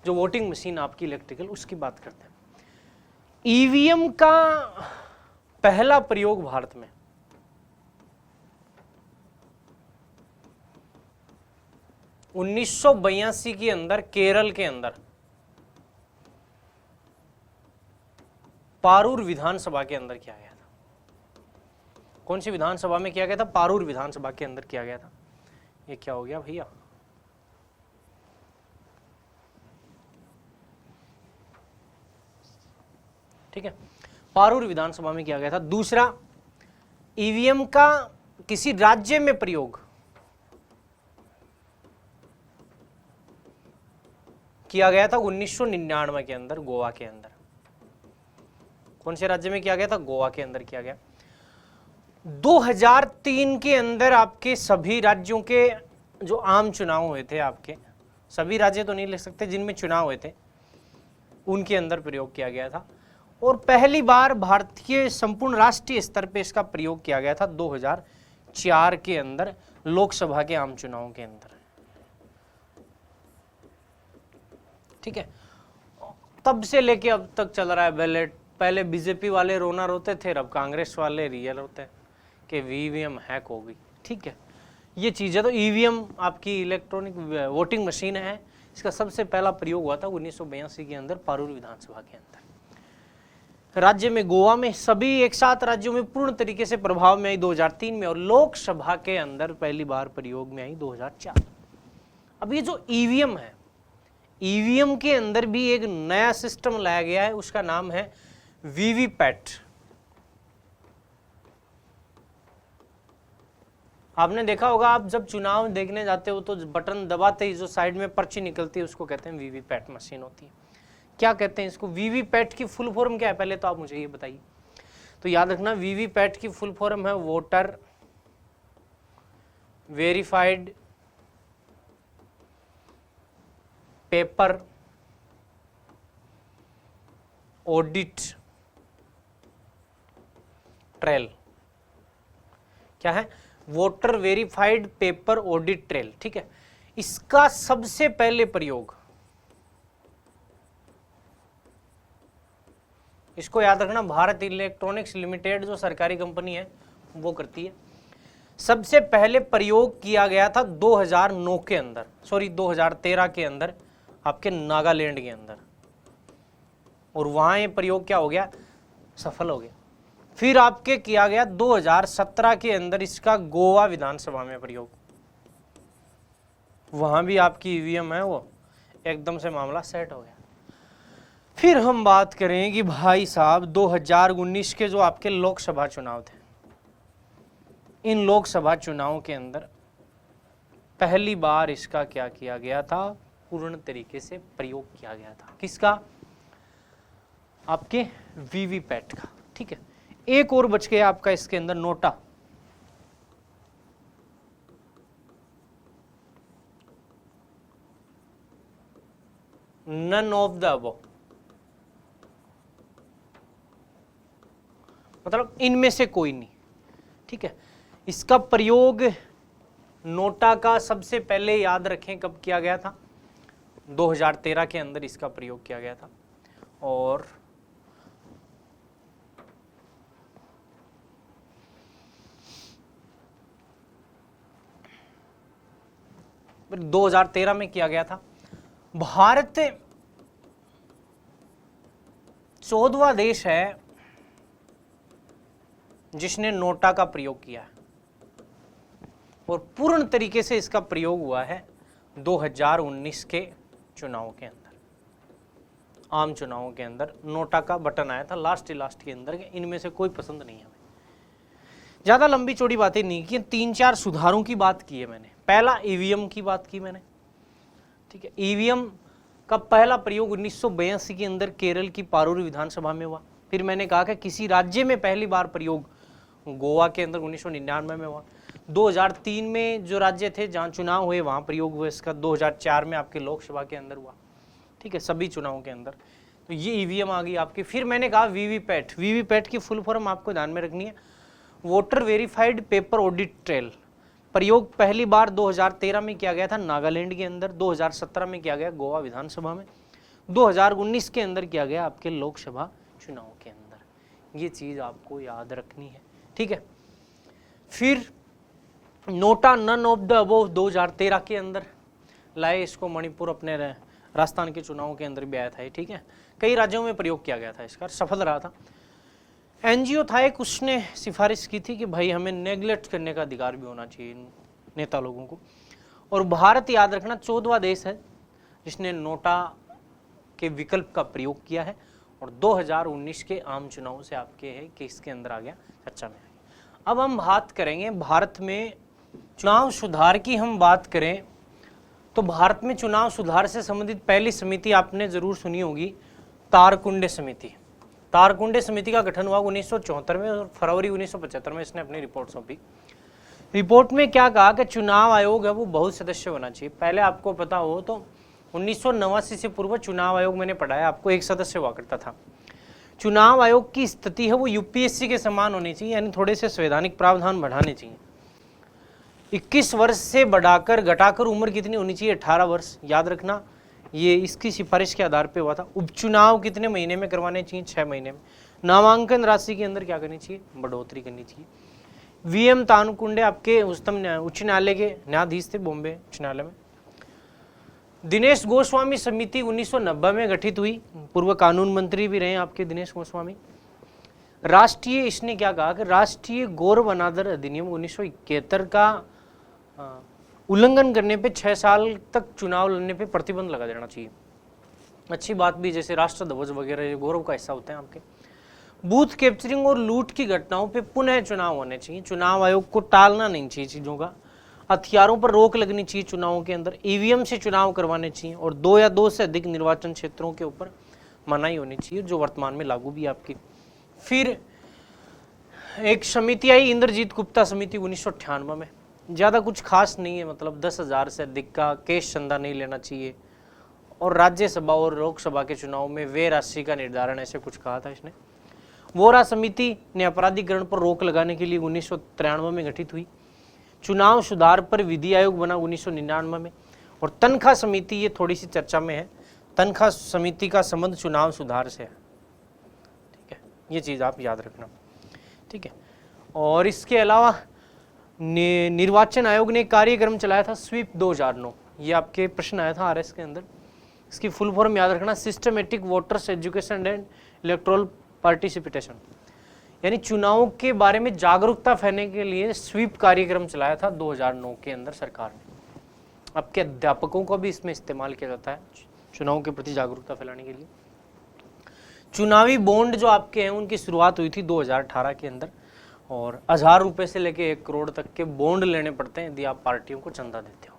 जो वोटिंग मशीन आपकी इलेक्ट्रिकल, उसकी बात करते हैं। ईवीएम का पहला प्रयोग भारत में 1982 के अंदर केरल के अंदर पारूर विधानसभा के अंदर किया गया था। कौन सी विधानसभा में किया गया था? पारूर विधानसभा के अंदर किया गया था। ये क्या हो गया भैया? ठीक है, पारूर विधानसभा में किया गया था। दूसरा, ईवीएम का किसी राज्य में प्रयोग किया गया था 1999 के अंदर, गोवा के अंदर। कौन से राज्य में किया गया था? गोवा के अंदर किया गया। 2003 के अंदर आपके सभी राज्यों के जो आम चुनाव हुए थे, आपके सभी राज्य तो नहीं लिख सकते, जिनमें चुनाव हुए थे उनके अंदर प्रयोग किया गया था। और पहली बार भारतीय संपूर्ण राष्ट्रीय स्तर पे इसका प्रयोग किया गया था 2004 के अंदर, लोकसभा के आम चुनावों के अंदर। ठीक है, तब से लेके अब तक चल रहा है बैलेट। पहले बीजेपी वाले रोना रोते थे, अब कांग्रेस वाले रियल होते हैं कि ईवीएम हैक हो गई। ठीक है, ये चीज़ है। तो ईवीएम आपकी इलेक्ट्रॉनिक वोटिंग मशीन है। इसका सबसे पहला प्रयोग हुआ था 1982 के अंदर, पारूर विधानसभा के अंदर। राज्य में गोवा में सभी एक साथ राज्यों में पूर्ण तरीके से प्रभाव में आई 2003 में, और लोकसभा के अंदर पहली बार प्रयोग में आई 2004। अब ये जो ईवीएम है, ईवीएम के अंदर भी एक नया सिस्टम लाया गया है, उसका नाम है वीवीपैट। आपने देखा होगा, आप जब चुनाव देखने जाते हो तो बटन दबाते ही जो साइड में पर्ची निकलती है उसको कहते हैं वीवीपैट मशीन होती है। क्या कहते हैं इसको? वीवीपैट की फुल फॉर्म क्या है पहले तो आप मुझे ये बताइए। तो याद रखना, वीवीपैट की फुल फॉर्म है voter verified paper audit trail. क्या है? Voter verified paper audit trail. ठीक है, इसका सबसे पहले प्रयोग, इसको याद रखना, भारत इलेक्ट्रॉनिक्स लिमिटेड जो सरकारी कंपनी है वो करती है। सबसे पहले प्रयोग किया गया था 2009 के अंदर, सॉरी 2013 के अंदर, आपके नागालैंड के अंदर, और वहां ये प्रयोग क्या हो गया? सफल हो गया। फिर आपके किया गया 2017 के अंदर इसका गोवा विधानसभा में प्रयोग। वहां भी आपकी ईवीएम है, वो एकदम से मामला सेट हो गया। फिर हम बात करें कि भाई साहब 2019 के जो आपके लोकसभा चुनाव थे, इन लोकसभा चुनावों के अंदर पहली बार इसका क्या किया गया था? पूर्ण तरीके से प्रयोग किया गया था। किसका? आपके वीवीपैट का। ठीक है, एक और बच गया आपका इसके अंदर, NOTA. None of the above, मतलब इनमें से कोई नहीं। ठीक है, इसका प्रयोग नोटा का सबसे पहले याद रखें कब किया गया था? 2013 के अंदर इसका प्रयोग किया गया था। और 2013 में किया गया था। भारत 14वां देश है जिसने नोटा का प्रयोग किया है, और पूर्ण तरीके से इसका प्रयोग हुआ है 2019 के चुनावों के अंदर, आम चुनावों के अंदर नोटा का बटन आया था लास्ट के अंदर के। इनमें से कोई पसंद नहीं है। ज़्यादा लंबी चौड़ी बातें नहीं की, 3-4 सुधारों की बात की है मैंने। पहला ईवीएम की बात की मैंने। ठीक है, ईवीएम का पहला प्रयोग 1982 के अंदर केरल की पारूर विधानसभा में हुआ। फिर मैंने कहा कि किसी राज्य में पहली बार प्रयोग गोवा के अंदर 1999 में हुआ। 2003 में जो राज्य थे जहाँ चुनाव हुए वहाँ प्रयोग हुआ इसका। 2004 में आपके लोकसभा के अंदर हुआ। ठीक है, सभी चुनावों के अंदर। तो ये ईवीएम आ गई आपकी। फिर मैंने कहा वीवीपैट। वीवीपैट की फुल फॉर्म आपको ध्यान में रखनी है, voter verified paper audit trail. प्रयोग पहली बार 2013 में किया गया था नागालैंड के अंदर, 2017 में किया गया गोवा विधानसभा में, 2019 के अंदर किया गया आपके लोकसभा चुनाव के अंदर। ये चीज़ आपको याद रखनी है। ठीक है, फिर NOTA none of the above 2013 के अंदर लाए इसको। मणिपुर अपने राजस्थान के चुनावों के अंदर भी आया था। ठीक है, कई राज्यों में प्रयोग किया गया था इसका, सफल रहा था। एनजीओ था एक, उसने सिफारिश की थी कि भाई हमें नेग्लेक्ट करने का अधिकार भी होना चाहिए इन नेता लोगों को। और भारत, याद रखना, 14वां देश है जिसने नोटा के विकल्प का प्रयोग किया है और 2019 के आम चुनाव से आपके है कि इसके अंदर आ गया, चर्चा में। अब हम बात करेंगे भारत में चुनाव सुधार की। हम बात करें तो भारत में चुनाव सुधार से संबंधित पहली समिति आपने जरूर सुनी होगी, तारकुंडे समिति। तारकुंडे समिति का गठन हुआ 1974 में और फरवरी 1975 में इसने अपनी रिपोर्ट सौंपी। रिपोर्ट में क्या कहा कि चुनाव आयोग है वो बहुत सदस्य होना चाहिए। पहले आपको पता हो तो 1989 से पूर्व चुनाव आयोग, मैंने पढ़ाया आपको, एक सदस्य हुआ करता था। चुनाव आयोग की स्थिति है वो यूपीएससी के समान होनी चाहिए, यानी थोड़े से संवैधानिक प्रावधान बढ़ाने चाहिए। 21 वर्ष से बढ़ाकर घटाकर उम्र कितनी होनी चाहिए? 18 वर्ष। याद रखना, ये इसकी सिफारिश के आधार पे हुआ था। उपचुनाव कितने महीने में करवाने चाहिए? 6 महीने में। नामांकन राशि के अंदर क्या करनी चाहिए? बढ़ोतरी करनी चाहिए। वीएम तारकुंडे आपके उच्चतम उच्च न्यायालय के न्यायाधीश थे, बॉम्बे उच्च न्यायालय में। दिनेश गोस्वामी समिति 1990 में गठित हुई, पूर्व कानून मंत्री भी रहे आपके दिनेश गोस्वामी। राष्ट्रीय, इसने क्या कहा कि राष्ट्रीय गौरव अनादर अधिनियम 1971 का उल्लंघन करने पे 6 साल तक चुनाव लड़ने पे प्रतिबंध लगा देना चाहिए। अच्छी बात भी, जैसे राष्ट्र ध्वज वगैरह गौरव का हिस्सा होते हैं आपके। बूथ कैप्चरिंग और लूट की घटनाओं पे पुनः चुनाव होने चाहिए। चुनाव आयोग को टालना नहीं चाहिए चीजों का। हथियारों पर रोक लगनी चाहिए चुनावों के अंदर। ईवीएम से चुनाव करवाने चाहिए और 2 या 2 से अधिक निर्वाचन क्षेत्रों के ऊपर मनाही होनी चाहिए, जो वर्तमान में लागू भी आपकी। फिर एक समिति आई, इंद्रजीत गुप्ता समिति 1998 में। ज़्यादा कुछ खास नहीं है, मतलब 10,000 से अधिक का केस चंदा नहीं लेना चाहिए और राज्यसभा और लोकसभा के चुनाव में व्यय राशि का निर्धारण, ऐसे कुछ कहा था इसने। वोरा समिति ने अपराधीकरण पर रोक लगाने के लिए 1993 में गठित हुई। चुनाव सुधार पर विधि आयोग बना 1999 में। और तनख्वाह समिति, ये थोड़ी सी चर्चा में है। तनख्वाह समिति का संबंध चुनाव सुधार से है, ठीक है, ये चीज़ आप याद रखना, ठीक है। और इसके अलावा निर्वाचन आयोग ने कार्यक्रम चलाया था स्वीप 2009, ये आपके प्रश्न आया था आरएस के अंदर। इसकी फुल फॉर्म याद रखना, systematic voters education and electoral participation, यानी चुनावों के बारे में जागरूकता फैलाने के लिए स्वीप कार्यक्रम चलाया था 2009 के अंदर सरकार ने। आपके अध्यापकों को भी इसमें इस्तेमाल किया जाता है चुनावों के प्रति जागरूकता फैलाने के लिए। चुनावी बॉन्ड जो आपके हैं उनकी शुरुआत हुई थी 2018 के अंदर और 1000 रुपये से लेके 1 करोड़ तक के बॉन्ड लेने पड़ते हैं यदि आप पार्टियों को चंदा देते हो,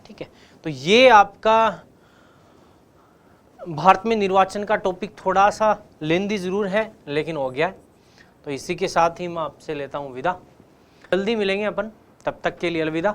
ठीक है। तो ये आपका भारत में निर्वाचन का टॉपिक थोड़ा सा लेंदी जरूर है, लेकिन हो गया है। तो इसी के साथ ही मैं आपसे लेता हूँ विदा। जल्दी मिलेंगे अपन, तब तक के लिए अलविदा।